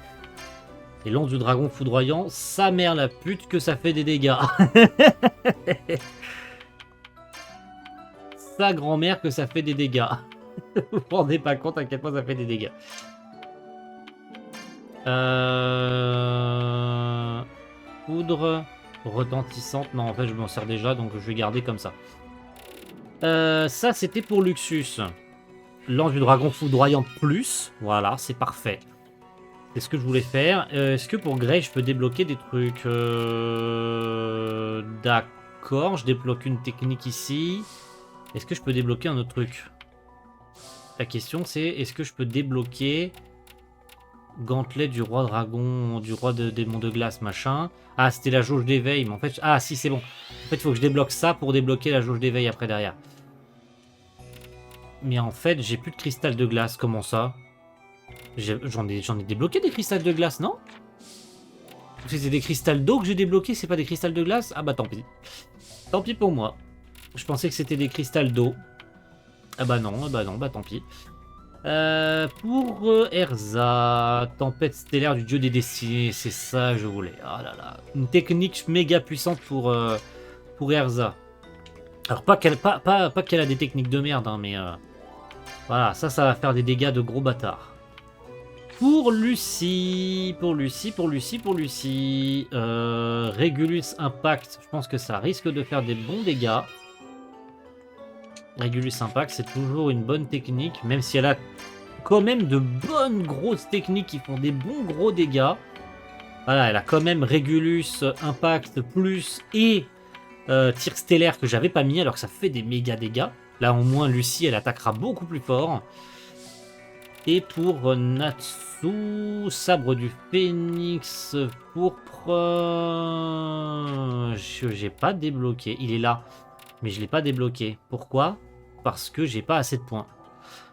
Et l'ange du dragon foudroyant, sa mère la pute que ça fait des dégâts. Sa grand-mère que ça fait des dégâts. Vous vous rendez pas compte à quel point ça fait des dégâts. Poudre retentissante. Non, en fait, je m'en sers déjà, donc je vais garder comme ça. Ça, c'était pour Luxus. L'ange du dragon foudroyant plus. Voilà, c'est parfait. C'est ce que je voulais faire. Est-ce que pour Grey, je peux débloquer des trucs D'accord, je débloque une technique ici. Est-ce que je peux débloquer un autre truc? La question, c'est est-ce que je peux débloquer gantelet du roi dragon, du roi de démon de glace, machin. Ah, c'était la jauge d'éveil, mais en fait... Ah, si, c'est bon. En fait, il faut que je débloque ça pour débloquer la jauge d'éveil après, derrière. Mais en fait, j'ai plus de cristal de glace. Comment ça? J'en ai débloqué des cristals de glace, non? C'est des cristals d'eau que j'ai débloqués, c'est pas des cristals de glace? Ah bah tant pis. Tant pis pour moi. Je pensais que c'était des cristals d'eau. Ah bah non, bah tant pis. Pour Erza, tempête stellaire du dieu des destinées, c'est ça que je voulais. Ah là là, une technique méga puissante pour Erza. Alors pas qu'elle a des techniques de merde, hein, mais voilà, ça va faire des dégâts de gros bâtards. Pour Lucie, Regulus Impact, je pense que ça risque de faire des bons dégâts. Regulus Impact, c'est toujours une bonne technique, même si elle a quand même de bonnes grosses techniques qui font des bons gros dégâts. Voilà, elle a quand même Regulus Impact plus et tir stellaire que j'avais pas mis, alors que ça fait des méga dégâts. Là, au moins, Lucie, elle attaquera beaucoup plus fort. Et pour Natsu, sabre du phénix pourpre, j'ai pas débloqué. Il est là, mais je l'ai pas débloqué. Pourquoi? Parce que j'ai pas assez de points.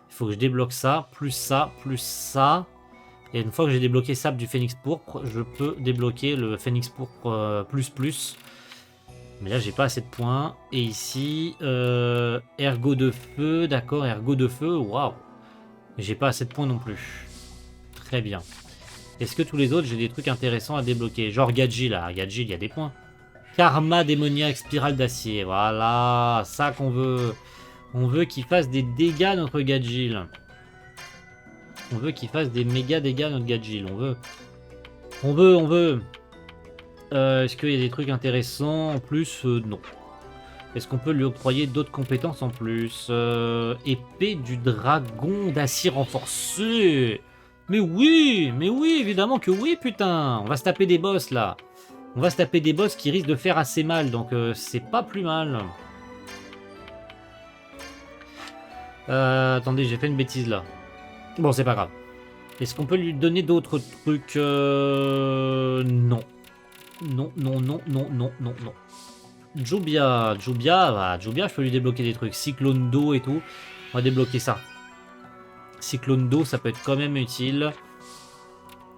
Il faut que je débloque ça, plus ça, plus ça. Et une fois que j'ai débloqué sabre du phénix pourpre, je peux débloquer le phénix pourpre plus. Mais là, j'ai pas assez de points. Et ici, ergot de feu, d'accord, ergot de feu, waouh. J'ai pas assez de points non plus. Très bien. Est-ce que tous les autres, j'ai des trucs intéressants à débloquer? Genre Gadji, là. Gadji, il y a des points. Karma démoniaque, spirale d'acier. Voilà, ça qu'on veut. On veut qu'il fasse des dégâts, notre Gadji. On veut qu'il fasse des méga dégâts, notre Gadji. On veut. Est-ce qu'il y a des trucs intéressants en plus? Non. Est-ce qu'on peut lui octroyer d'autres compétences en plus? Épée du dragon d'acier renforcée. Mais oui, évidemment que oui, putain. On va se taper des boss, là. On va se taper des boss qui risquent de faire assez mal, donc c'est pas plus mal. Attendez, j'ai fait une bêtise, là. Bon, c'est pas grave. Est-ce qu'on peut lui donner d'autres trucs? Non. Non. Jubia, je peux lui débloquer des trucs. Cyclone d'eau et tout. On va débloquer ça. Cyclone d'eau, ça peut être quand même utile.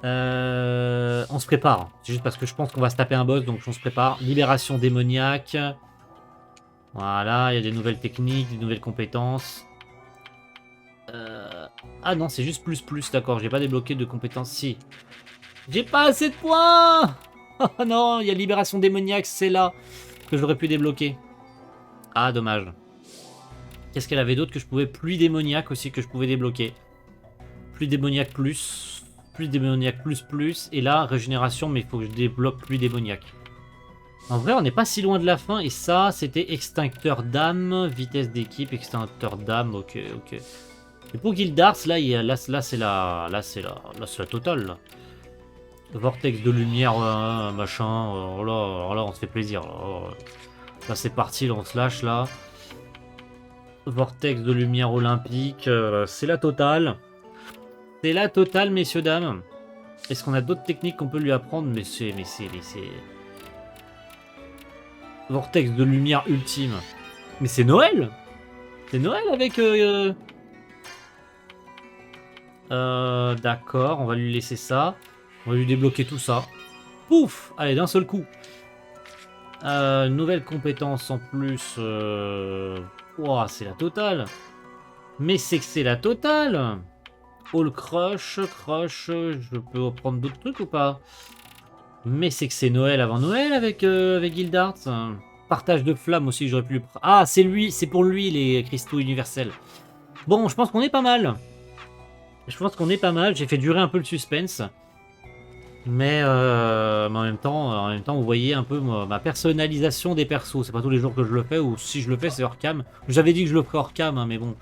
On se prépare. C'est juste parce que je pense qu'on va se taper un boss, donc on se prépare. Libération démoniaque. Voilà, il y a des nouvelles techniques, des nouvelles compétences. Ah non, c'est juste plus, d'accord. J'ai pas débloqué de compétences. Si. J'ai pas assez de points. Oh non, il y a libération démoniaque, c'est là que j'aurais pu débloquer. Ah, dommage. Qu'est-ce qu'elle avait d'autre que je pouvais... Pluie démoniaque aussi que je pouvais débloquer. Pluie démoniaque plus. Pluie démoniaque plus. Et là, régénération, mais il faut que je débloque pluie démoniaque. En vrai, on n'est pas si loin de la fin. Et ça, c'était extincteur d'âme. Vitesse d'équipe, extincteur d'âme. Ok. Et pour Gildars, là, c'est la totale. Là. Vortex de lumière, machin. Là, on se fait plaisir. Là, c'est parti, là, on se lâche, là. Vortex de lumière olympique. C'est la totale. C'est la totale, messieurs, dames. Est-ce qu'on a d'autres techniques qu'on peut lui apprendre? Mais c'est... Vortex de lumière ultime. Mais c'est Noël! C'est Noël avec... D'accord, on va lui laisser ça. On va lui débloquer tout ça. Pouf! Allez, d'un seul coup. Nouvelle compétence en plus. Ouah, c'est la totale. Mais c'est que c'est la totale. All crush. Je peux prendre d'autres trucs ou pas? Mais c'est que c'est Noël avant Noël avec Gildart. Partage de flammes aussi, j'aurais pu lui... Ah, c'est lui, c'est pour lui les cristaux universels. Bon, je pense qu'on est pas mal. J'ai fait durer un peu le suspense. Mais en même temps, vous voyez un peu ma personnalisation des persos. C'est pas tous les jours que je le fais, ou si je le fais, c'est hors cam. J'avais dit que je le ferais hors cam, hein, mais bon,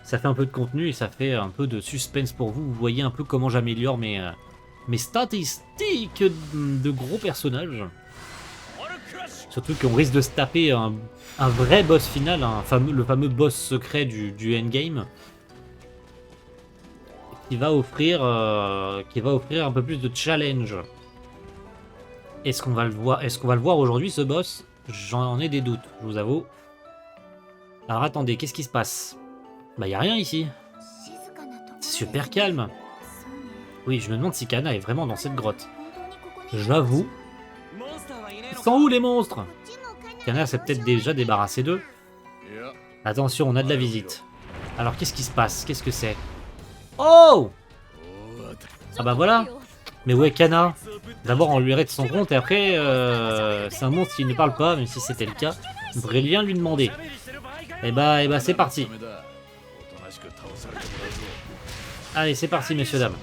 ça fait un peu de contenu et ça fait un peu de suspense pour vous. Vous voyez un peu comment j'améliore mes statistiques de gros personnages. Surtout qu'on risque de se taper un vrai boss final, le fameux boss secret du endgame. Qui va offrir un peu plus de challenge. Est-ce qu'on va le voir aujourd'hui, ce boss? J'en ai des doutes, je vous avoue. Alors attendez, qu'est-ce qui se passe? Bah y a rien ici. C'est super calme. Oui, je me demande si Kana est vraiment dans cette grotte. J'avoue. Ils sont où les monstres? Kana s'est peut-être déjà débarrassé d'eux. Attention, on a de la visite. Alors qu'est-ce qui se passe? Qu'est-ce que c'est? Oh! Ah bah voilà. Mais où est Kana? D'abord on lui arrête son compte et après c'est un monstre qui ne parle pas, même si c'était le cas. On devrait bien lui demander. Et bah c'est parti. Allez, c'est parti, messieurs, dames.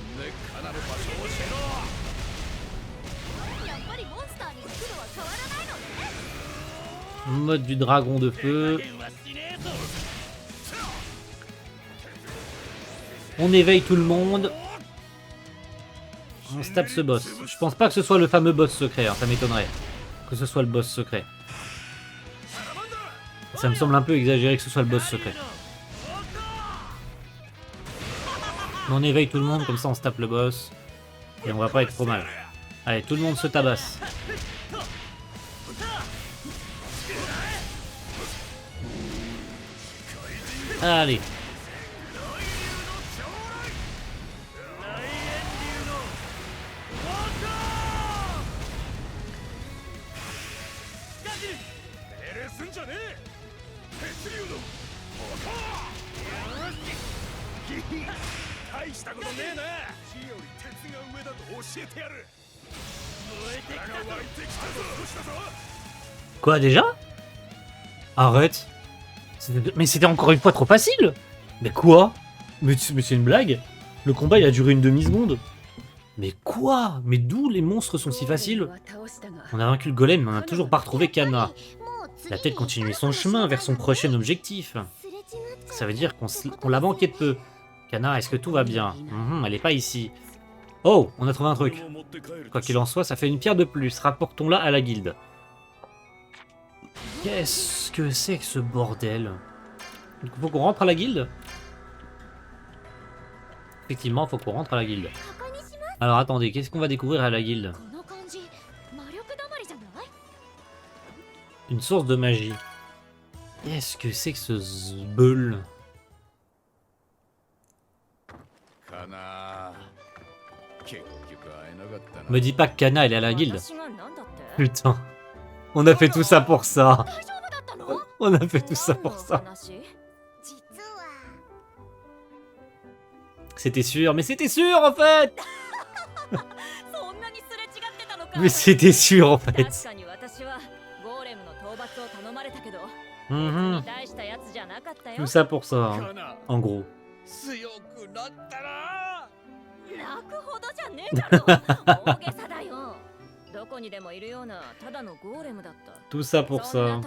Mode du dragon de feu. On éveille tout le monde. On se tape ce boss. Je pense pas que ce soit le fameux boss secret, hein, ça m'étonnerait que ce soit le boss secret. Ça me semble un peu exagéré que ce soit le boss secret. Mais on éveille tout le monde, comme ça on se tape le boss. Et on va pas être trop mal. Allez, tout le monde se tabasse. Allez. したことねえな。火より鉄が上だと教えてやる。燃えてきたぞ。湧いてきたぞ。どうしたぞ。 Quoi déjà? Arrête. Mais c'était encore une fois trop facile. Mais quoi? Mais c'est une blague? Le combat il a duré une demi-seconde. Mais quoi? Mais d'où les monstres sont si faciles? On a vaincu le golem mais on n'a toujours pas retrouvé Kana. Il a peut-être continué son chemin vers son prochain objectif. Ça veut dire qu'on l'a manqué de peu. Kana, est-ce que tout va bien? Elle est pas ici. Oh, on a trouvé un truc. Quoi qu'il en soit, ça fait une pierre de plus. Rapportons-la à la guilde. Qu'est-ce que c'est que ce bordel? Il faut qu'on rentre à la guilde? Effectivement, il faut qu'on rentre à la guilde. Alors attendez, qu'est-ce qu'on va découvrir à la guilde? Une source de magie. Qu'est-ce que c'est que ce zbeul? Me dis pas que Kana elle est à la guilde. Putain. On a fait tout ça pour ça. On a fait tout ça pour ça. C'était sûr, mais c'était sûr en fait. Mais c'était sûr en fait. Tout ça pour ça, hein, en gros. Tout ça pour ça.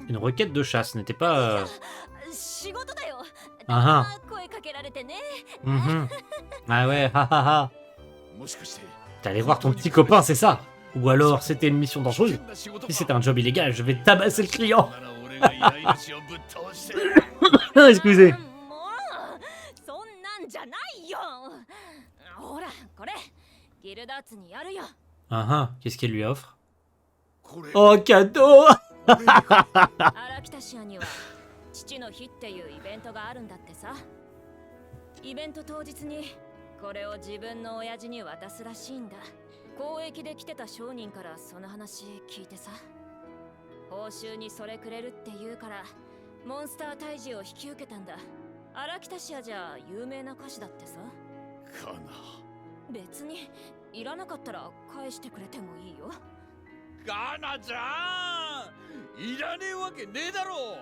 Une requête de chasse n'était pas... Ah ouais, hahaha. T'es allé voir ton petit copain, c'est ça? Ou alors c'était une mission dangereuse? Si c'était un job illégal, je vais tabasser le client. Excusez. Qu'est-ce qu'elle lui offre? Oh, cadeau. 荒北市には父の日っていうイベントがあるんだってさ。イベント当日にこれを自分の親父に渡すらしいんだ。交易で来てた商人からその話聞いてさ。報酬にそれくれるって言うからモンスター退治を引き受けたんだ。荒北市じゃ有名な歌手だってさ。かな。別にいらなかったら返してくれてもいいよ。ガナちゃん、いらねえわけねえだろ。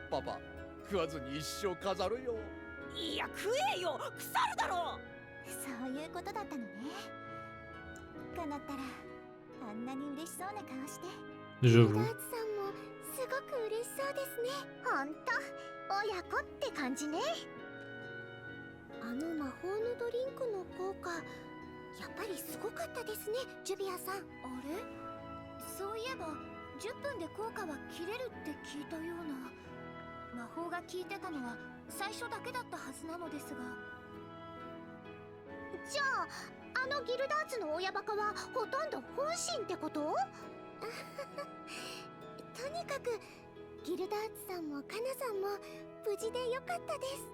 パパ、食わずに一生飾るよ。いや食えよ、腐るだろ。そういうことだったのね。かなったらあんなに嬉しそうな顔して。Je ダー vous. ツさんもすごく嬉しそうですね。ほんと親子って感じね。あの魔法のドリンクの効果、やっぱりすごかったですね、ジュビアさん。あれ、そういえば10分で効果は切れるって聞いたような。魔法が効いてたのは最初だけだったはずなのですが。じゃああのギルダーツの親バカはほとんど本心ってこと？とにかくギルダーツさんもカナさんも無事でよかったです。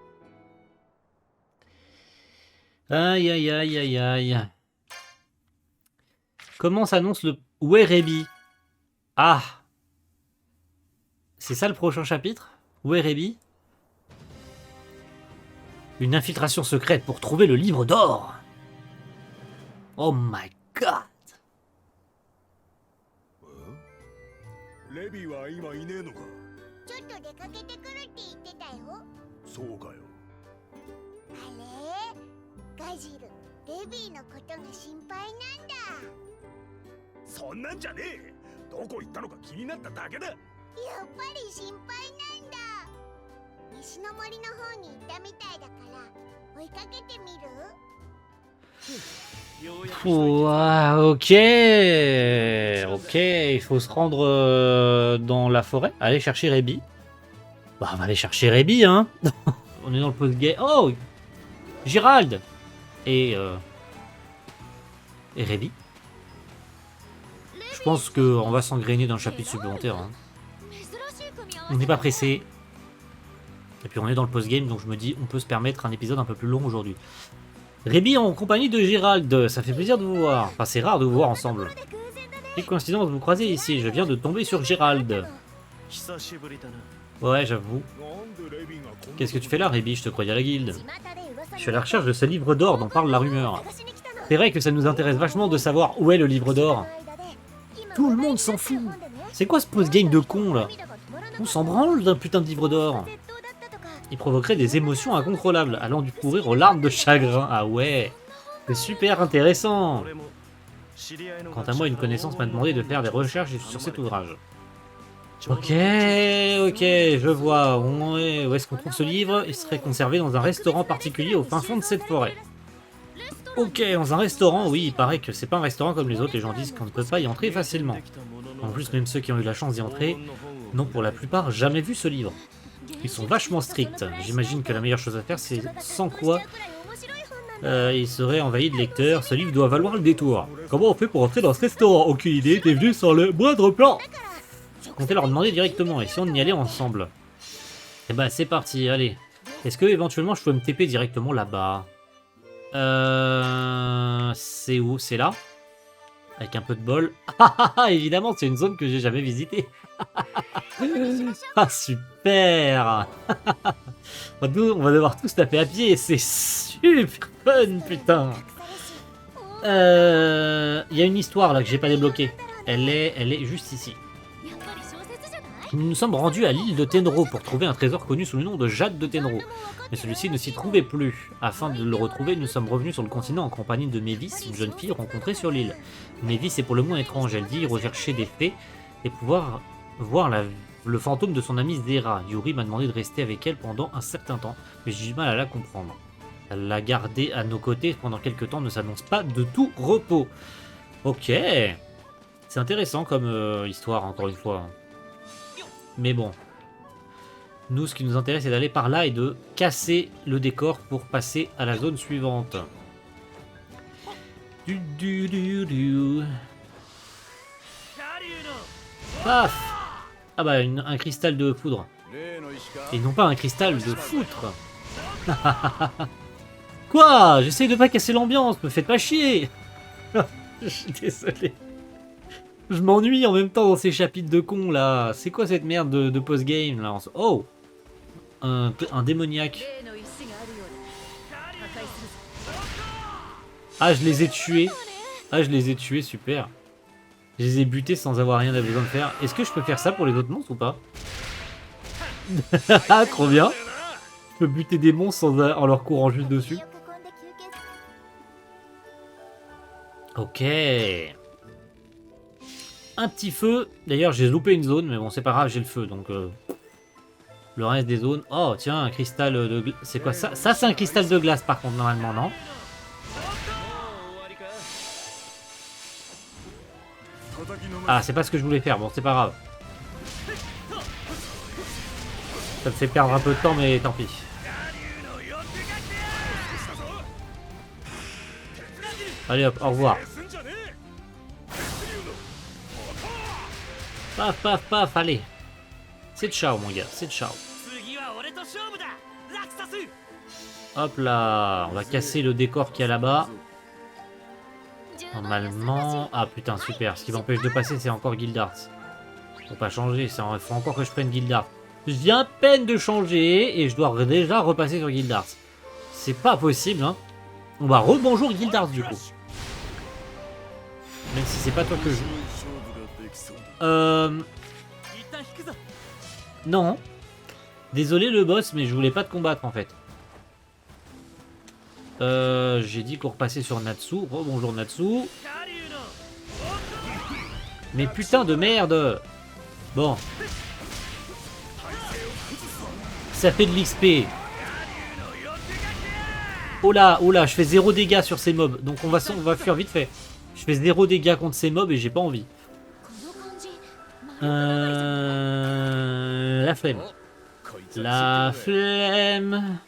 Aïe aïe aïe aïe aïe. Comment s'annonce le... Où est Rebi? Ah. C'est ça le prochain chapitre? Où est Rebi? Une infiltration secrète pour trouver le livre d'or. Oh my god. レビーは今いねえのか。ちょっと出かけてくるって言ってたよ。そうかよ。あれ？ガジル、レビーのことが心配なんだ。そんなんじゃねえ。どこ行ったのか気になっただけだ。やっぱり心配なんだ。西の森の方に行ったみたいだから追いかけてみる？ Ouah, ok. Ok, il faut se rendre dans la forêt. Aller chercher Rebi. Bah, on va aller chercher Rebi, hein. On est dans le post-game. Oh, Gérald. Et Rebi. Je pense qu'on va s'engrainer dans le chapitre supplémentaire. Hein. On n'est pas pressé. Et puis on est dans le post-game, donc je me dis on peut se permettre un épisode un peu plus long aujourd'hui. Rebi en compagnie de Gérald, ça fait plaisir de vous voir. Enfin, c'est rare de vous voir ensemble. Quelle coïncidence, vous croisez ici. Je viens de tomber sur Gérald. Ouais, j'avoue. Qu'est-ce que tu fais là, Rébi? Je te croyais à la guilde. Je suis à la recherche de ce livre d'or dont parle la rumeur. C'est vrai que ça nous intéresse vachement de savoir où est le livre d'or. Tout le monde s'en fout. C'est quoi ce post-game de con, là? On s'en branle d'un putain de livre d'or. Il provoquerait des émotions incontrôlables, allant du courir aux larmes de chagrin. Ah ouais, c'est super intéressant. Quant à moi, une connaissance m'a demandé de faire des recherches sur cet ouvrage. Ok, je vois. Où est-ce qu'on trouve ce livre? Il serait conservé dans un restaurant particulier au fin fond de cette forêt. Ok, dans un restaurant, oui, il paraît que c'est pas un restaurant comme les autres, les gens disent qu'on ne peut pas y entrer facilement. En plus, même ceux qui ont eu la chance d'y entrer n'ont pour la plupart jamais vu ce livre. Ils sont vachement stricts. J'imagine que la meilleure chose à faire, c'est sans quoi il serait envahi de lecteurs. Ce livre doit valoir le détour. Comment on fait pour entrer dans ce restaurant? Aucune idée, t'es venu sans le moindre plan. Je comptais leur demander directement, et si on y allait ensemble? Eh ben c'est parti, allez. Est-ce que éventuellement je peux me TP directement là-bas? C'est où? C'est là? Avec un peu de bol. Ah, évidemment, c'est une zone que j'ai jamais visitée. Ah, super. On va devoir tous taper à pied, c'est super fun, putain. Il y a une histoire là que j'ai pas débloquée. Elle est juste ici. Nous nous sommes rendus à l'île de Tenro pour trouver un trésor connu sous le nom de Jade de Tenro. Mais celui-ci ne s'y trouvait plus. Afin de le retrouver, nous sommes revenus sur le continent en compagnie de Mévis, une jeune fille rencontrée sur l'île. Mévis est pour le moins étrange, elle dit rechercher des fées et pouvoir voir le fantôme de son amie Zera. Yuri m'a demandé de rester avec elle pendant un certain temps, mais j'ai du mal à la comprendre. La garder à nos côtés pendant quelques temps ne s'annonce pas de tout repos. Ok. C'est intéressant comme histoire, encore une fois. Mais bon. Nous, ce qui nous intéresse, c'est d'aller par là et de casser le décor pour passer à la zone suivante. Paf! Ah bah, un cristal de foudre. Et non pas un cristal de foutre. Quoi? J'essaye de pas casser l'ambiance, me faites pas chier. Je suis désolé. Je m'ennuie en même temps dans ces chapitres de cons là. C'est quoi cette merde de post-game là? Oh! Un démoniaque. Ah, je les ai tués. Ah, je les ai tués, super. Je les ai butés sans avoir rien à besoin de faire. Est-ce que je peux faire ça pour les autres monstres ou pas? Ah, trop bien. Je peux buter des monstres en leur courant juste dessus. Ok. Un petit feu. D'ailleurs, j'ai loupé une zone, mais bon, c'est pas grave, j'ai le feu, donc... Le reste des zones... Oh, tiens, un cristal de... C'est quoi ça? Ça, c'est un cristal de glace, par contre, normalement, non? Ah, c'est pas ce que je voulais faire. Bon, c'est pas grave. Ça me fait perdre un peu de temps, mais tant pis. Allez hop, au revoir. Paf, paf, paf, allez. C'est ciao, mon gars, c'est ciao. Hop là, on va casser le décor qu'il y a là-bas. Normalement... Ah putain, super. Ce qui m'empêche de passer, c'est encore Guildart. Faut pas changer, il faut encore que je prenne Guildart. Je viens à peine de changer et je dois déjà repasser sur Guildart. C'est pas possible, hein. On va rebonjour Guildart du coup. Même si c'est pas toi que je... Non. Désolé le boss, mais je voulais pas te combattre en fait. J'ai dit qu'on repassait sur Natsu. Rebonjour Natsu. Mais putain de merde. Bon. Ça fait de l'XP. Oh là, je fais 0 dégâts sur ces mobs. Donc on va faire vite fait. Je fais 0 dégâts contre ces mobs et j'ai pas envie. La flemme. La flemme.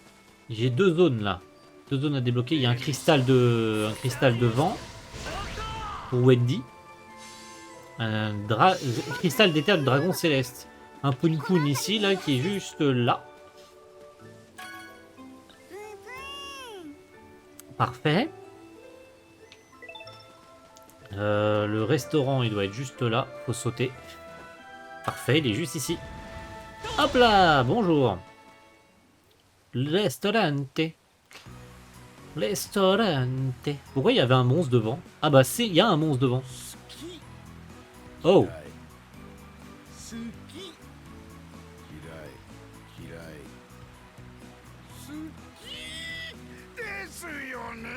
J'ai 2 zones là. 2 zones à débloquer. Il y a un cristal de vent pour Wendy. Un cristal d'éther de dragon céleste. Un Poun ici là qui est juste là. Parfait. Le restaurant, il doit être juste là. Faut sauter. Parfait, il est juste ici. Hop là, bonjour. Ristorante. Ristorante. Pourquoi il y avait un monstre devant? Ah bah il y a un monstre devant. 好き Oh, 好き嫌い好きですよね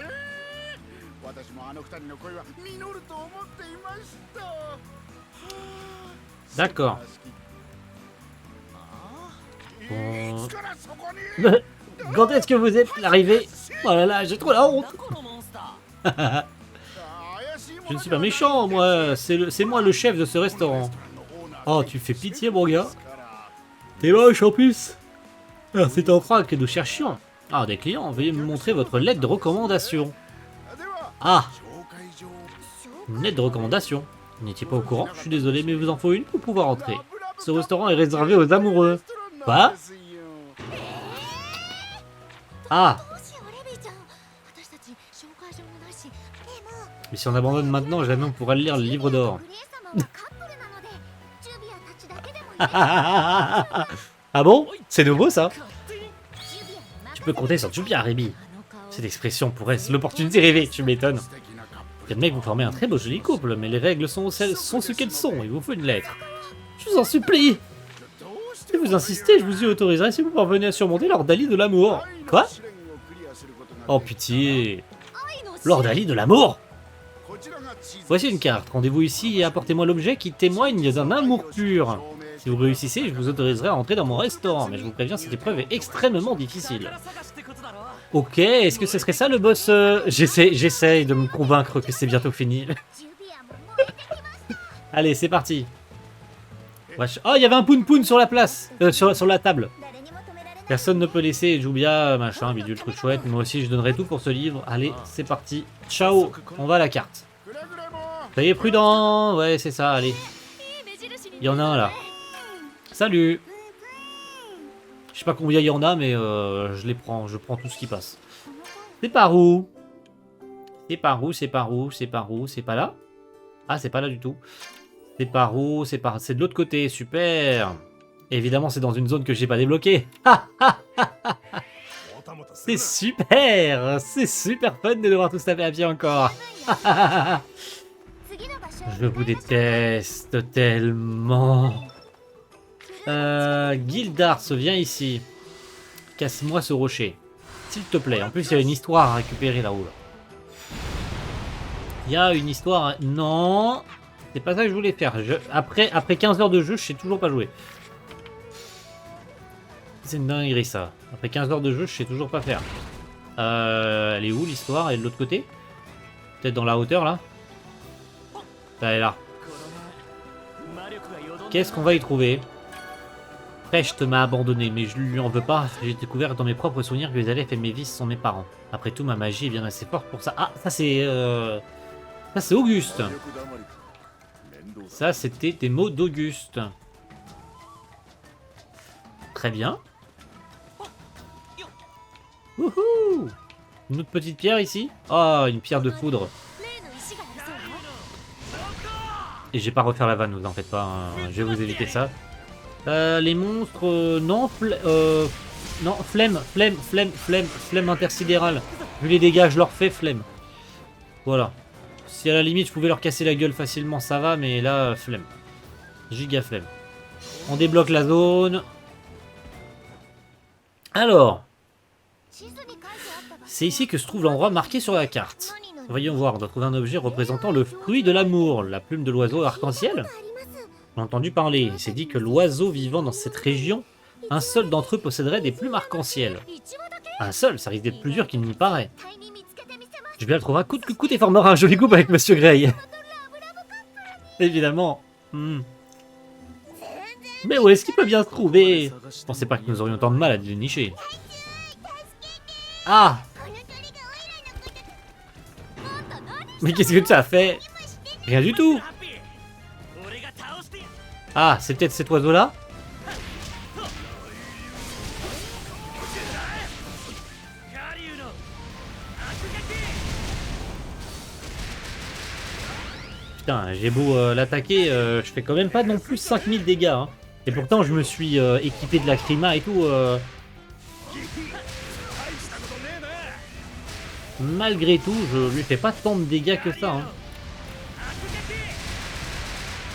私もあの二人の声は実ると思っていました。はあ d'accord. 好き Bon. いつからそこに Quand est-ce que vous êtes arrivé? Oh là là, j'ai trop la honte. このモンスタ 怪しい Je も ne の suis で pas はない méchant, moi. C'est moi le chef de ce restaurant. Oh, tu fais pitié, mon gars. T'es moche en plus. Ah, c'est en frac que nous cherchions. Ah, des clients, veuillez me montrer votre lettre de recommandation. では Ah, 紹介状 une lettre de recommandation. Vous n'étiez pas au courant? Je suis désolé, mais il vous en faut une pour pouvoir entrer. Ce restaurant est réservé aux amoureux. Quoi? Ah, どうしようレビーちゃん私たち紹介状もないしでも mais si on abandonne maintenant, jamais on pourra lire le livre d'or. グレイ様はカップルなのでジュビアたちだけでもいい Ah bon? C'est nouveau ça? 勝手に ジュビアに任 Tu peux compter sur Jubia, Rémi. あの顔 Cette expression pourrait être l'opportunité rêvée, tu m'étonnes. 素敵なカップ Quel mec, vous formez un très beau joli couple, mais les règles sont ce qu'elles sont, il vous faut une lettre. Je vous en supplie! どうして Si vous insistez, je vous y autoriserai si vous parvenez à surmonter l'ordalie de l'amour. Quoi? 試練をクリアすることが Oh でき pitié! 愛の L'ordalie de l'amour! こちらが地図 Voici une carte, rendez-vous ici et apportez-moi l'objet qui témoigne d'un amour pur. Si vous réussissez, je vous autoriserai à entrer dans mon restaurant, mais je vous préviens, cette épreuve est extrêmement difficile. 宝探しってことだろ Ok, est-ce que ce serait ça le boss J'essaye de me convaincre que c'est bientôt fini. ジュビアも燃えてきました Allez, c'est parti. Wesh. Oh, il y avait un poun poun sur la place, sur la table. 誰にも止められない Personne ne peut laisser Jubia, machin, bidule, truc chouette. Moi aussi, je donnerai tout pour ce livre. Allez, c'est parti. Ciao, on va à la carte. くれぐれも Soyez prudents. Ouais, c'est ça, allez. いい目印に Il y en a un là. Salut. Je sais pas combien il y en a, mais je les prends. Je prends tout ce qui passe. C'est par où? C'est par où? C'est par où? C'est par où? C'est pas là? Ah, c'est pas là du tout. C'est par où? C'est de l'autre côté. Super. Évidemment, c'est dans une zone que j'ai pas débloquée. C'est super. C'est super fun de devoir tout se taper à pied encore. 次の場所 Je vous déteste tellement. Gildars, viens ici. Casse-moi ce rocher. S'il te plaît. En plus, il y a une histoire à récupérer là-haut. Là. Il y a une histoire... Non. C'est pas ça que je voulais faire. Après 15 heures de jeu, je sais toujours pas jouer. C'est une dinguerie ça. Après 15 heures de jeu, je sais toujours pas faire. Elle est où l'histoire? Elle est de l'autre côté? Peut-être dans la hauteur là? Elle est là. この魔力がよどんで Qu'est-ce qu'on va y trouver? Precht m'a abandonné, mais je lui en veux pas. J'ai découvert dans mes propres souvenirs que les Aleph et Mévis sont mes parents. Après tout, ma magie est bien assez forte pour ça. Ah, ça c'est Auguste. よく黙り面倒だ Ça, c'était des mots d'Auguste. Très bien. Wouhou! Une autre petite pierre ici. Oh, une pierre de foudre. 例の石がありそうよ Et je vais pas refaire la vanne, vous en faites pas. Hein. Je vais vous éviter ça. Les monstres... non, non, flemme intersidérale. Vu les dégâts, je leur fais flemme. Voilà. Si à la limite, je pouvais leur casser la gueule facilement, ça va. Mais là, flemme. Giga flemme. On débloque la zone. Alors, 地図に書いてあった場所 c'est ici que se trouve l'endroit marqué sur la carte. Voyons voir, on doit trouver un objet représentant le fruit de l'amour, la plume de l'oiseau arc-en-ciel. あります J'ai entendu parler, il s'est dit que l'oiseau vivant dans cette région, un seul d'entre eux posséderait des plumes arc-en-ciel. 一羽だけ Un seul, ça risque d'être plus dur qu'il n'y paraît. 絶対に見つけてみせます Je bien le trouver. Coûte et formera un joli couple avec Monsieur Grey. Évidemment. Mais où est-ce qu'il peut bien se trouver? Je pensais pas que nous aurions tant de mal à le dénicher. Ah! この鳥がオイラのこともっと何 Mais qu'est-ce que tu as fait? Rien du tout. ハッピー俺が倒してやる Ah, c'est peut-être cet oiseau-là? カリュウの悪撃 Putain, j'ai beau l'attaquer, je fais quand même pas non plus 5000 dégâts. Hein. Et pourtant, je me suis équipé de la Krima et tout. Malgré tout, je lui fais pas tant de dégâts que ça. Hein.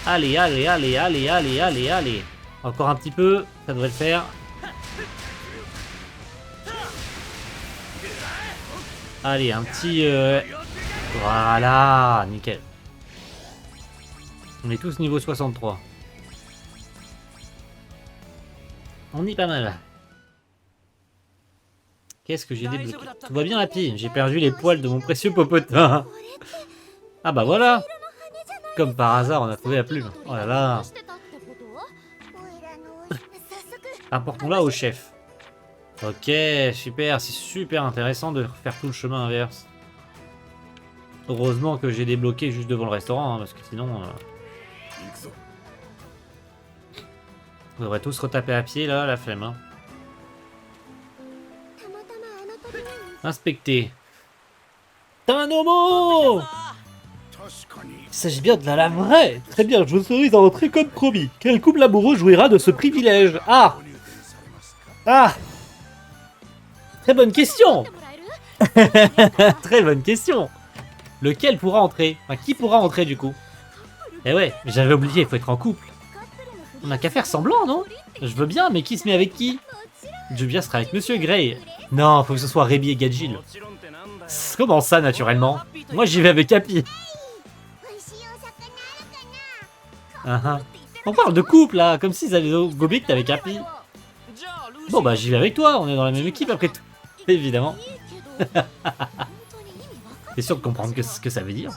Allez, allez, allez, allez, allez, allez, allez. Encore un petit peu, ça devrait le faire. Allez, un petit... Voilà, nickel. On est tous niveau 63. On est pas mal. Qu'est-ce que j'ai débloqué? Tout va bien, Happy. J'ai perdu les poils de mon précieux popotin. Ah bah voilà. Comme par hasard, on a trouvé la plume. Oh là là. Apportons-la au chef. Ok, super. C'est super intéressant de faire tout le chemin inverse. Heureusement que j'ai débloqué juste devant le restaurant, hein, parce que sinon... on devrait tous retaper à pied, là, la flemme. Hein. Inspecter. Tamanomo! Il s'agit bien de la vraie. Très bien, je vous autorise à entrer comme promis. Quel couple amoureux jouira de ce privilège? Ah! Ah! Très bonne question! Très bonne question! Lequel pourra entrer? Enfin, qui pourra entrer du coup? Eh ouais, j'avais oublié, il faut être en couple. On n'a qu'à faire semblant, non? Je veux bien, mais qui se met avec qui? Jubia sera avec Monsieur Gray. Non, faut que ce soit Rebi et Gadjil. Comment ça, naturellement? Moi, j'y vais avec Happy. On parle de couple, là, comme s'ils allaient au Gobik avec Happy. Bon, bah, j'y vais avec toi, on est dans la même équipe après tout. Évidemment. T'es sûr de comprendre ce que ça veut dire?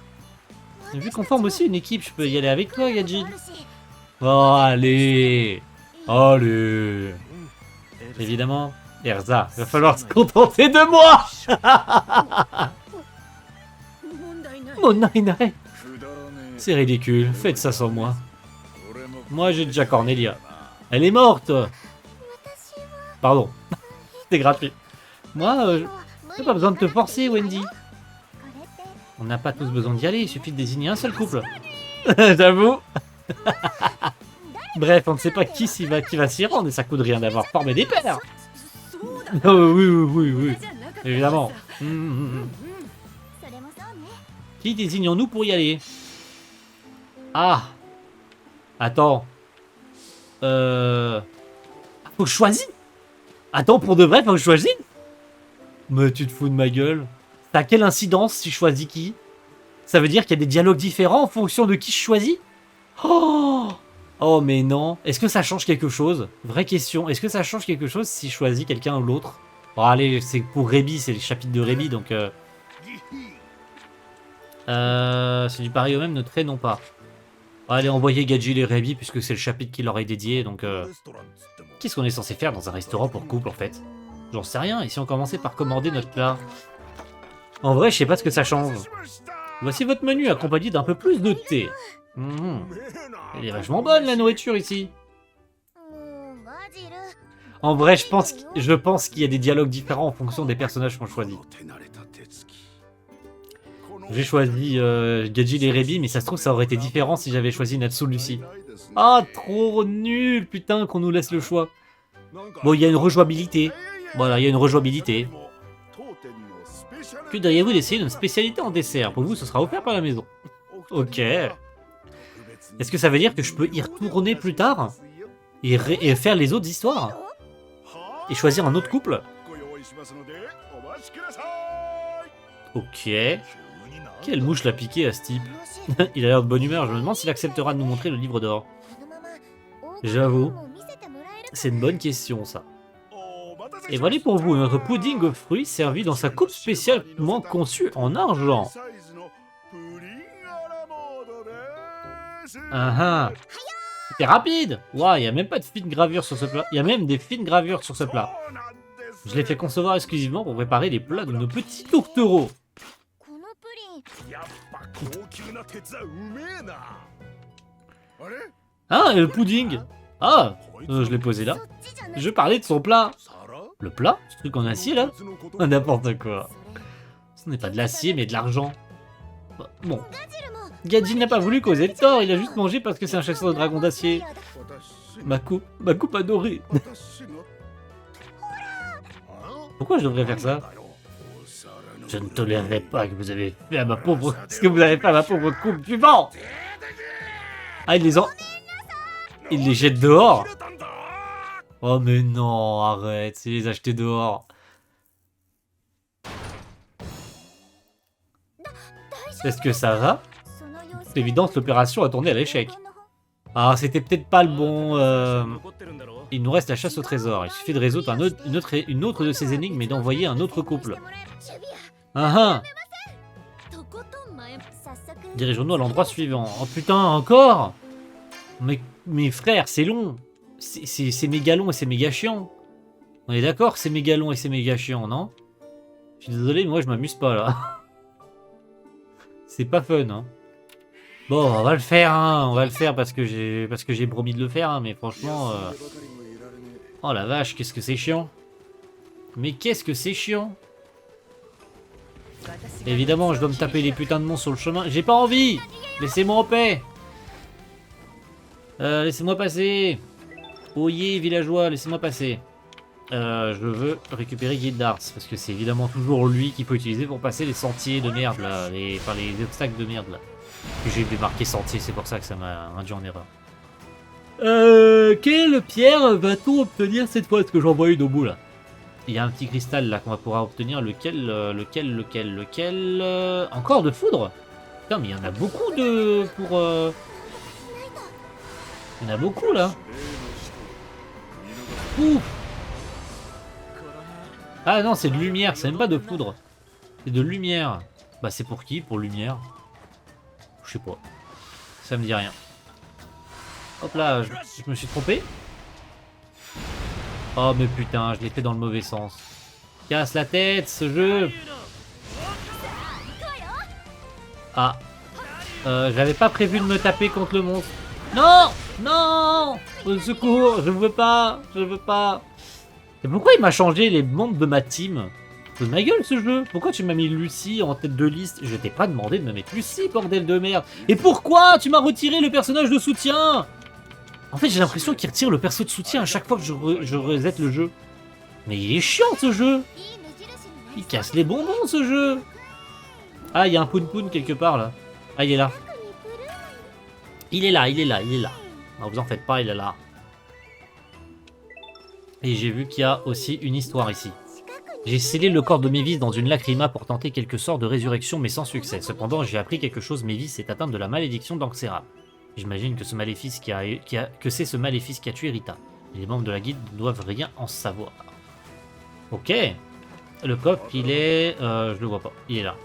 Vu qu'on forme aussi une équipe, je peux y aller avec toi, Gadjil. Oh, allez. Allez. Évidemment. Erza, il va falloir se contenter de moi. Mon Nai. C'est ridicule, faites ça sans moi. Moi, j'ai déjà Cornelia. Elle est morte. Pardon. C'est gratuit. Moi, j'ai pas besoin de te forcer, Wendy. On n'a pas tous besoin d'y aller, il suffit de désigner un seul couple. J'avoue. Bref, on ne sait pas qui va s'y rendre et ça coûte rien d'avoir formé des pairs. Oh, oui. Évidemment. Qui désignons-nous pour y aller? Ah. Attends. Faut que je choisisse? Attends, pour de vrai, faut que je choisisse? Mais tu te fous de ma gueule. Ça a quelle incidence si je choisis qui? Ça veut dire qu'il y a des dialogues différents en fonction de qui je choisis? Oh mais non. Est-ce que ça change quelque chose? Vraie question. Est-ce que ça change quelque chose si je choisis quelqu'un ou l'autre? Bon allez, c'est pour Rebi, c'est le chapitre de Rebi, donc... c'est du pareil au même, ne traînons pas. Allez, envoyez Gadjil et Rebi, puisque c'est le chapitre qui leur est dédié, donc... Qu'est-ce qu'on est censé faire dans un restaurant pour couple, en fait? J'en sais rien, et si on commençait par commander notre plat? En vrai, je sais pas ce que ça change. Voici votre menu, accompagné d'un peu plus de thé. Elle est vachement bonne, la nourriture, ici. En vrai, je pense qu'il y a des dialogues différents en fonction des personnages qu'on choisit. J'ai choisi Gadjil et Rebi, mais ça se trouve, ça aurait été différent si j'avais choisi Natsu Lucy. Ah, trop nul, putain, qu'on nous laisse le choix. Bon, il y a une rejouabilité. Voilà, il y a une rejouabilité. Que diriez-vous d'essayer une spécialité en dessert? Pour vous, ce sera offert par la maison. Ok. Est-ce que ça veut dire que je peux y retourner plus tard et faire les autres histoires? Et choisir un autre couple? Ok. Quelle mouche l'a piqué à ce type? Il a l'air de bonne humeur, je me demande s'il acceptera de nous montrer le livre d'or. J'avoue. C'est une bonne question, ça. Et voilà pour vous, notre pudding aux fruits servi dans sa coupe spécialement conçue en argent. C'était rapide. Waouh, il n'y a même pas de fine gravure sur ce plat. Il y a même des fines gravures sur ce plat. Je l'ai fait concevoir exclusivement pour préparer les plats de nos petits tourtereaux. Ah, et le pudding. Ah, je l'ai posé là. Je parlais de son plat. Le plat? Ce truc en acier là? N'importe quoi. Ce n'est pas de l'acier mais de l'argent. Bon. Gadjin n'a pas voulu causer de tort, il a juste mangé parce que c'est un chasseur de dragons d'acier. Ma coupe adorée. Pourquoi je devrais faire ça? Je ne tolérerai pas que vous avez fait à ma pauvre... ce que vous avez fait à ma pauvre coupe suivant. Ah, il les jette dehors. Oh mais non, arrête, c'est les acheter dehors. Est-ce que ça va? C'est évident, l'opération a tourné à l'échec. Ah, c'était peut-être pas le bon... Il nous reste la chasse au trésor. Il suffit de résoudre une autre de ces énigmes et d'envoyer un autre couple. Ah ah! Dirigeons-nous à l'endroit suivant. Oh putain, encore? Mes frères, c'est long. C'est méga long et c'est méga chiant. On est d'accord, c'est méga long et c'est méga chiant, non? Je suis désolé, mais moi je m'amuse pas là. C'est pas fun, hein. Bon, on va le faire, hein. On va le faire parce que j'ai promis de le faire, hein. Mais franchement, oh la vache, qu'est-ce que c'est chiant. Mais qu'est-ce que c'est chiant. Évidemment, je dois me taper les putains de monstres sur le chemin. J'ai pas envie. Laissez-moi en paix. Laissez-moi passer. Oyez, villageois, laissez-moi passer. Je veux récupérer Guide d'Ars, parce que c'est évidemment toujours lui qui peut utiliser pour passer les sentiers de merde, là. Les obstacles de merde, là. J'ai démarqué sentier, c'est pour ça que ça m'a induit en erreur. Quelle pierre va-t-on obtenir cette fois? Est-ce que j'en vois une au bout, là? Il y a un petit cristal, là, qu'on va pouvoir obtenir. Lequel Encore de foudre? Putain, mais il y en a beaucoup de... Il y en a beaucoup, là. Ouf. Ah non, c'est de lumière, c'est même pas de foudre. C'est de lumière. Bah c'est pour qui? Pour lumière? Je sais pas. Ça me dit rien. Hop là, je me suis trompé. Oh mais putain, je l'ai fait dans le mauvais sens. Casse la tête, ce jeu. Ah. J'avais pas prévu de me taper contre le monstre. Non! Non! Au secours, je veux pas. Je veux pas. Et pourquoi il m'a changé les membres de ma team? C'est de ma gueule ce jeu. Pourquoi tu m'as mis Lucie en tête de liste? Je t'ai pas demandé de me mettre Lucie, bordel de merde. Et pourquoi tu m'as retiré le personnage de soutien? En fait, j'ai l'impression qu'il retire le perso de soutien à chaque fois que je reset le jeu. Mais il est chiant ce jeu. Il casse les bonbons ce jeu. Ah, il y a un Poun Poun quelque part là. Ah, il est là. Il est là, il est là, il est là. Non, vous en faites pas, il est là. Et j'ai vu qu'il y a aussi une histoire ici. J'ai scellé le corps de Mévis dans une lacryma pour tenter quelque sorte de résurrection, mais sans succès. Cependant, j'ai appris quelque chose. Mévis est atteinte de la malédiction d'Anxera. J'imagine que c'est ce maléfice qui a tué Rita. Et les membres de la guilde ne doivent rien en savoir. Ok. Le cop, il est... je le vois pas. Il est là.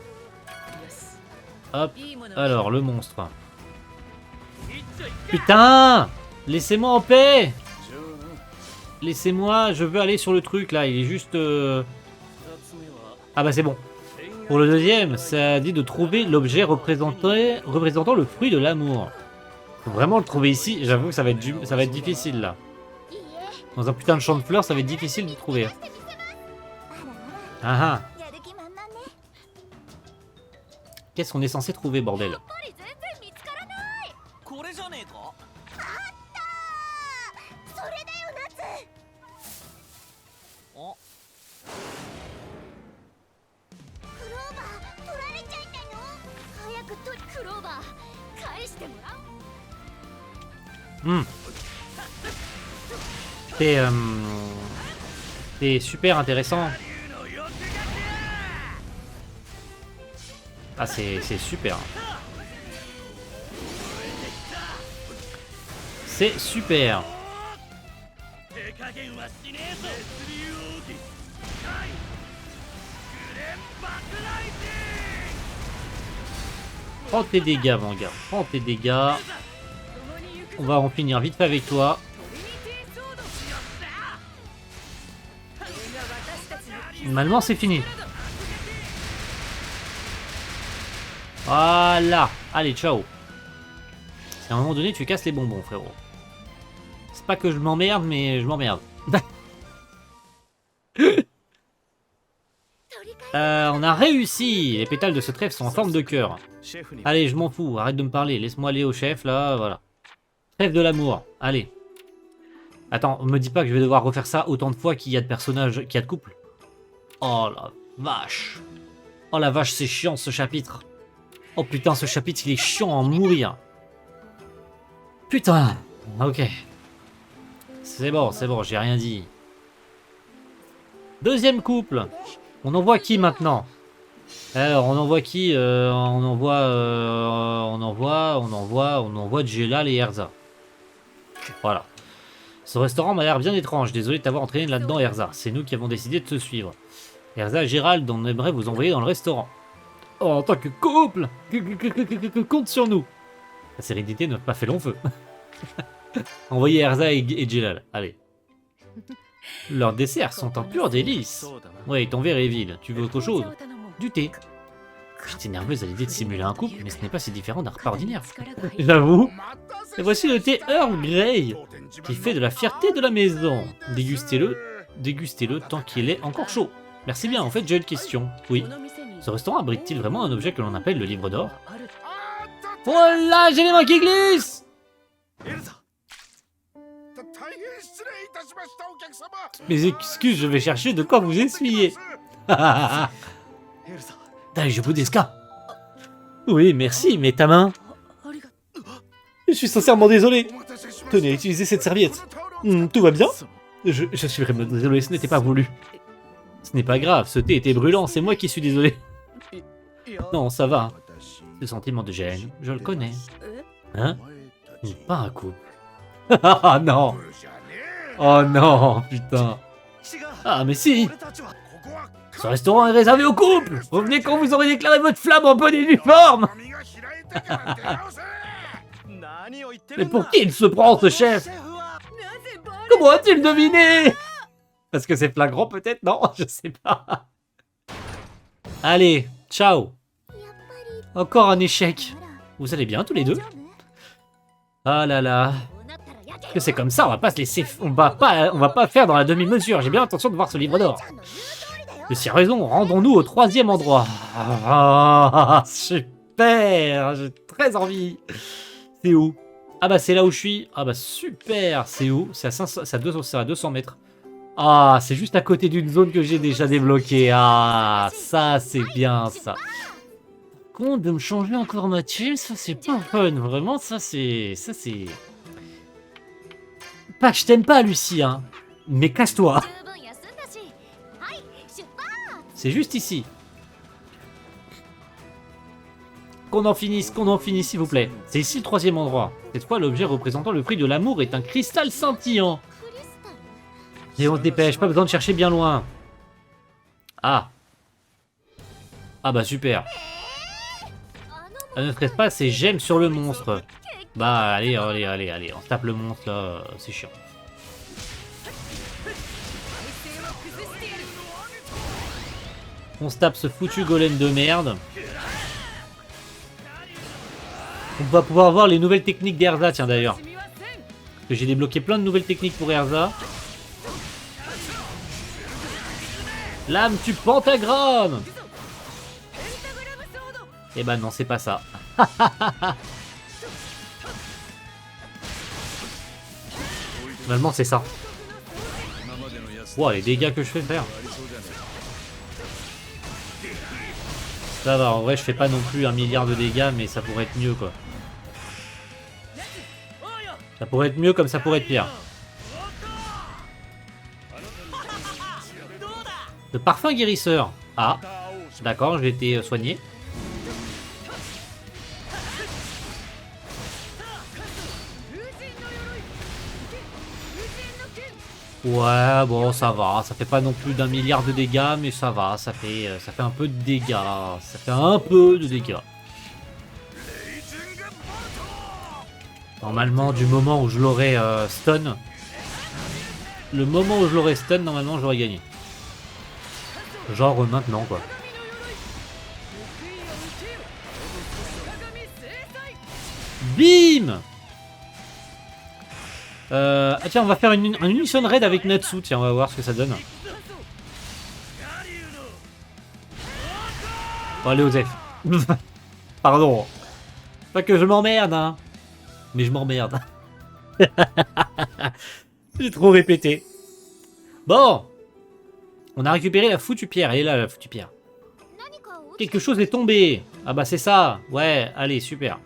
Hop. Alors, le monstre. Putain! Laissez-moi en paix! Laissez-moi, je veux aller sur le truc là, il est juste... Ah bah c'est bon. Pour le deuxième, ça dit de trouver l'objet représentant le fruit de l'amour. Faut vraiment le trouver ici, j'avoue que ça va être difficile là. Dans un putain de champ de fleurs, ça va être difficile de trouver. Ah ah. Qu'est-ce qu'on est censé trouver, bordel? C'est super intéressant. Ah c'est super. C'est super. Prends tes dégâts mon gars, prends tes dégâts. On va en finir vite fait avec toi. Normalement c'est fini. Voilà. Allez, ciao. À un moment donné, tu casses les bonbons, frérot. C'est pas que je m'emmerde, mais je m'emmerde. On a réussi. Les pétales de ce trèfle sont en forme de cœur. Allez, je m'en fous, arrête de me parler. Laisse-moi aller au chef, là, voilà. Trêve de l'amour, allez. Attends, me dis pas que je vais devoir refaire ça autant de fois qu'il y a de personnages, qu'il y a de couples. Oh la vache. Oh la vache, c'est chiant ce chapitre. Oh putain, ce chapitre, il est chiant à mourir. Putain, ok. C'est bon, j'ai rien dit. Deuxième couple. On envoie qui maintenant? Alors, on envoie qui? On envoie Jelal et Erza. Voilà. Ce restaurant m'a l'air bien étrange. Désolé de t'avoir entraîné là-dedans, Erza. C'est nous qui avons décidé de te suivre. Erza et Gérald, on aimerait vous envoyer dans le restaurant. Oh, en tant que couple, compte sur nous. La sérénité n'a pas fait long feu. Envoyez Erza et Jelal. Allez. Leurs desserts sont un pur délice. Ouais, ton verre est vide. Tu veux autre chose? Du thé. J'étais nerveuse à l'idée de simuler un couple, mais ce n'est pas si différent d'un repas ordinaire. J'avoue. Et voici le thé Earl Grey, qui fait de la fierté de la maison. Dégustez-le tant qu'il est encore chaud. Merci bien, en fait j'ai une question. Oui. Ce restaurant abrite-t-il vraiment un objet que l'on appelle le livre d'or? Oh là, j'ai les mains qui glissent! Mes excuses, je vais chercher de quoi vous essuyer. Je vous desca. Oui, merci, mais ta main... Je suis sincèrement désolé. Tenez, utilisez cette serviette. Tout va bien? Je suis vraiment désolé, ce n'était pas voulu. Ce n'est pas grave, ce thé était brûlant, c'est moi qui suis désolé. Non, ça va. Le sentiment de gêne, je le connais. Hein? Pas un couple. Ah non! Oh non, putain. Ah mais si! Ce restaurant est réservé aux couples! Revenez quand vous aurez déclaré votre flamme en bonne et due forme! Mais pour qui il se prend, ce chef? Comment a-t-il deviné? Parce que c'est flagrant peut-être? Non, je sais pas. Allez, ciao. Encore un échec. Vous allez bien tous les deux? Ah là là. Que c'est comme ça, on va pas se laisser... On va pas faire dans la demi-mesure. J'ai bien l'intention de voir ce livre d'or. De ces raisons, rendons-nous au 3e endroit. Ah, super. J'ai très envie. C'est où? Ah bah c'est là où je suis. Ah bah super. C'est où? C'est à 200 mètres. Ah, c'est juste à côté d'une zone que j'ai déjà débloquée. Ah, ça c'est bien ça. Compte de me changer encore ma team, ça c'est pas fun. Vraiment, ça c'est... Pas que je t'aime pas, Lucie, hein. Mais casse-toi. C'est juste ici. Qu'on en finisse, s'il vous plaît. C'est ici le 3e endroit. Cette fois, l'objet représentant le fruit de l'amour est un cristal scintillant. Et on se dépêche, pas besoin de chercher bien loin. Ah. Ah bah super. À notre espace, c'est j'aime sur le monstre. Bah allez, on se tape le monstre là, c'est chiant. On se tape ce foutu golem de merde. On va pouvoir voir les nouvelles techniques d'Erza, tiens d'ailleurs. Parce que j'ai débloqué plein de nouvelles techniques pour Erza. Lame tue pentagramme. Eh ben non, c'est pas ça. Finalement, c'est ça. Wow, les dégâts que je fais faire. Ça va, en vrai, je fais pas non plus 1 milliard de dégâts, mais ça pourrait être mieux, quoi. Ça pourrait être mieux comme ça pourrait être pire. Le parfum guérisseur. Ah, d'accord, j'ai été soigné. Ouais, bon, ça va. Ça fait pas non plus d'1 milliard de dégâts, mais ça va. Ça fait un peu de dégâts. Ça fait un peu de dégâts. Normalement, du moment où je l'aurai stun, le moment où je l'aurai stun, normalement, j'aurais gagné. Genre maintenant, quoi. Bim! Ah tiens, on va faire un Unison Raid avec Natsu. Tiens, on va voir ce que ça donne. Bon, allez, Osef. Pardon. Pas que je m'emmerde, hein. Mais je m'emmerde. J'ai trop répété. Bon. On a récupéré la foutue pierre. Elle est là, la foutue pierre. Quelque chose est tombé. Ah bah c'est ça. Ouais, allez, super.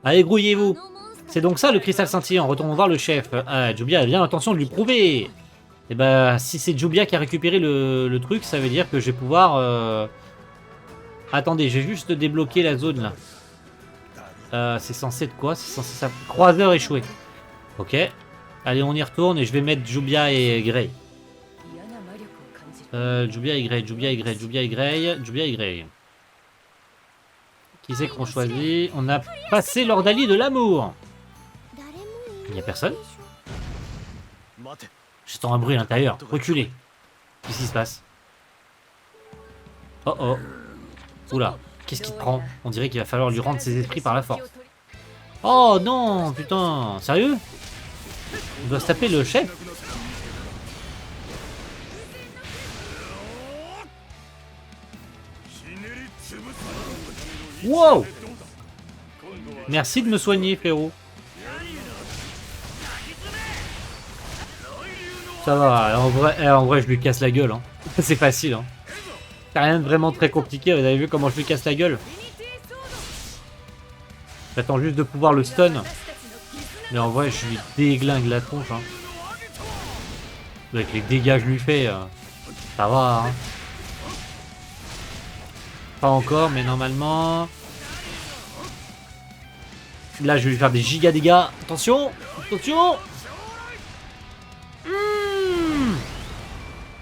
Allez, grouillez-vous. C'est donc ça le cristal scintillant. Retournons voir le chef. Ah, Jubia a bien l'intention de lui prouver. Et bah, si c'est Jubia qui a récupéré le truc, ça veut dire que je vais pouvoir... Attendez, j'ai juste débloqué la zone là. C'est censé être quoi? C'est censé ça. Croiseur échoué. Ok. Allez, on y retourne et je vais mettre Jubia et Grey. Jubia et Grey, Jubia et Grey, Jubia et Grey, Jubia et Grey. Qui c'est qu'on choisit? On a passé l'ordalie de l'amour. Il n'y a personne? J'entends un bruit à l'intérieur. Reculez. Qu'est-ce qui se passe? Oh oh. Oula. Qu'est-ce qui te prend? On dirait qu'il va falloir lui rendre ses esprits par la force. Oh non, putain. Sérieux? On doit se taper le chef? Wow. Merci de me soigner, frérot. Ça va, en vrai, je lui casse la gueule. Hein. C'est facile. Hein. C'est rien de vraiment très compliqué. Vous avez vu comment je lui casse la gueule? J'attends juste de pouvoir le stun. Mais en vrai, je lui déglingue la tronche. Hein. Avec les dégâts que je lui fais, ça va. Hein. Pas encore, mais normalement... Là, je vais lui faire des giga dégâts. Attention! Attention!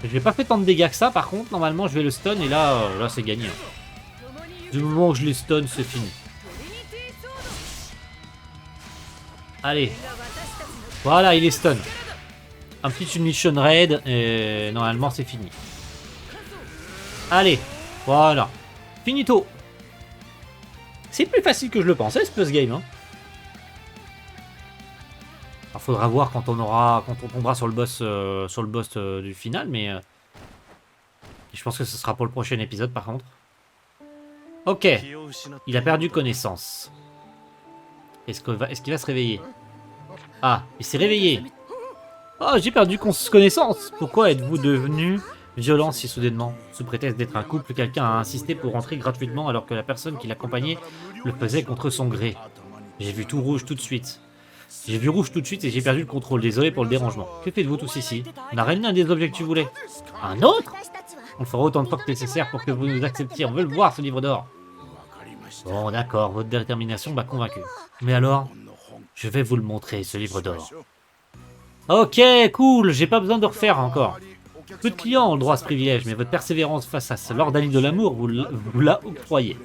J'ai pas fait tant de dégâts que ça, par contre, normalement, je vais le stun, et là, là c'est gagné. Du moment où je les stun, c'est fini. Allez. Voilà, il est stun. Un petit submission raid, et normalement, c'est fini. Allez. Voilà. Finito. C'est plus facile que je le pensais, ce game. Hein. Alors, faudra voir quand on tombera sur le boss, du final, mais je pense que ce sera pour le prochain épisode, par contre. Ok. Il a perdu connaissance. Est-ce qu'il va se réveiller? Ah, il s'est réveillé. Oh, j'ai perdu connaissance. Pourquoi êtes-vous devenu violent si soudainement? Sous prétexte d'être un couple, quelqu'un a insisté pour rentrer gratuitement alors que la personne qui l'accompagnait le faisait contre son gré. J'ai vu tout rouge tout de suite. J'ai vu rouge tout de suite et j'ai perdu le contrôle. Désolé pour le dérangement. Que faites-vous tous ici? On a réuni un des objets que tu voulais. Un autre? On le fera autant de fois que nécessaire pour que vous nous acceptiez. On veut le voir, ce livre d'or. Bon, d'accord, votre détermination m'a convaincu. Mais alors, je vais vous le montrer, ce livre d'or. Ok, cool, j'ai pas besoin de refaire encore. Peu de clients ont le droit à ce privilège, mais votre persévérance face à l'ordalie de l'amour, vous l'a octroyé.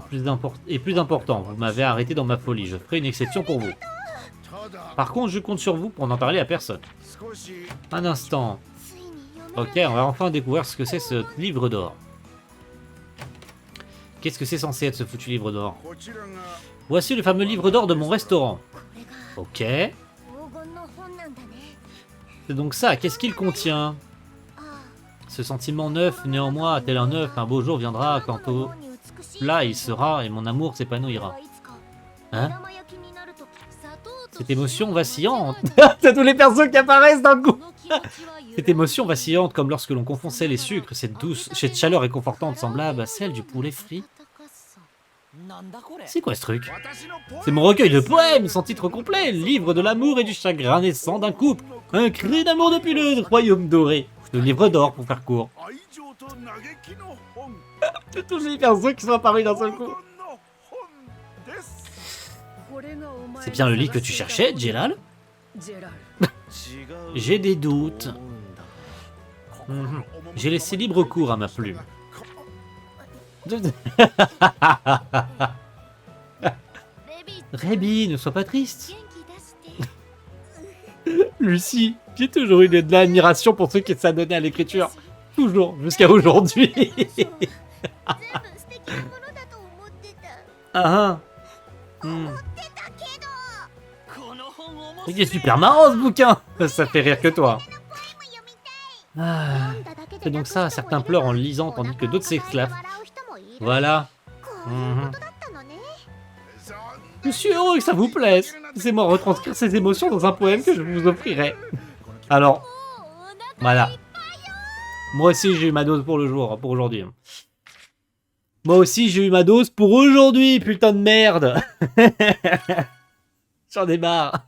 Plus important, vous m'avez arrêté dans ma folie, je ferai une exception pour vous. Par contre, je compte sur vous pour n'en parler à personne. Un instant. Ok, on va enfin découvrir ce que c'est ce livre d'or. Qu'est-ce que c'est censé être ce foutu livre d'or? Voici le fameux livre d'or de mon restaurant. Ok. C'est donc ça, qu'est-ce qu'il contient? Ce sentiment neuf, néanmoins, tel un œuf, un beau jour viendra quand au plat il sera et mon amour s'épanouira. Hein? Cette émotion vacillante. T'as tous les persos qui apparaissent d'un coup. Cette émotion vacillante comme lorsque l'on confondait les sucres, cette chaleur réconfortante semblable à celle du poulet frit. C'est quoi ce truc? C'est mon recueil de poèmes, son titre complet, livre de l'amour et du chagrin naissant d'un couple. Un cri d'amour depuis le royaume doré. Le livre d'or pour faire court. Tous les persos qui sont apparus d'un seul coup. C'est bien le livre que tu cherchais, Jelal? J'ai des doutes. J'ai laissé libre cours à ma plume. Rébi, ne sois pas triste. Lucie, j'ai toujours eu de l'admiration pour ceux qui s'adonnaient à l'écriture. Toujours, jusqu'à aujourd'hui. Ah. Il est super marrant ce bouquin. Ça fait rire que toi. Ah. C'est donc ça, certains pleurent en le lisant tandis que d'autres s'exclament. Voilà. こういうことだったのね。 Je suis heureux que ça vous plaise. Laissez-moi retranscrire ces émotions dans un poème que je vous offrirai. Alors, voilà. Moi aussi, j'ai eu ma dose pour le jour, pour aujourd'hui. Moi aussi, j'ai eu ma dose pour aujourd'hui, putain de merde. J'en ai marre.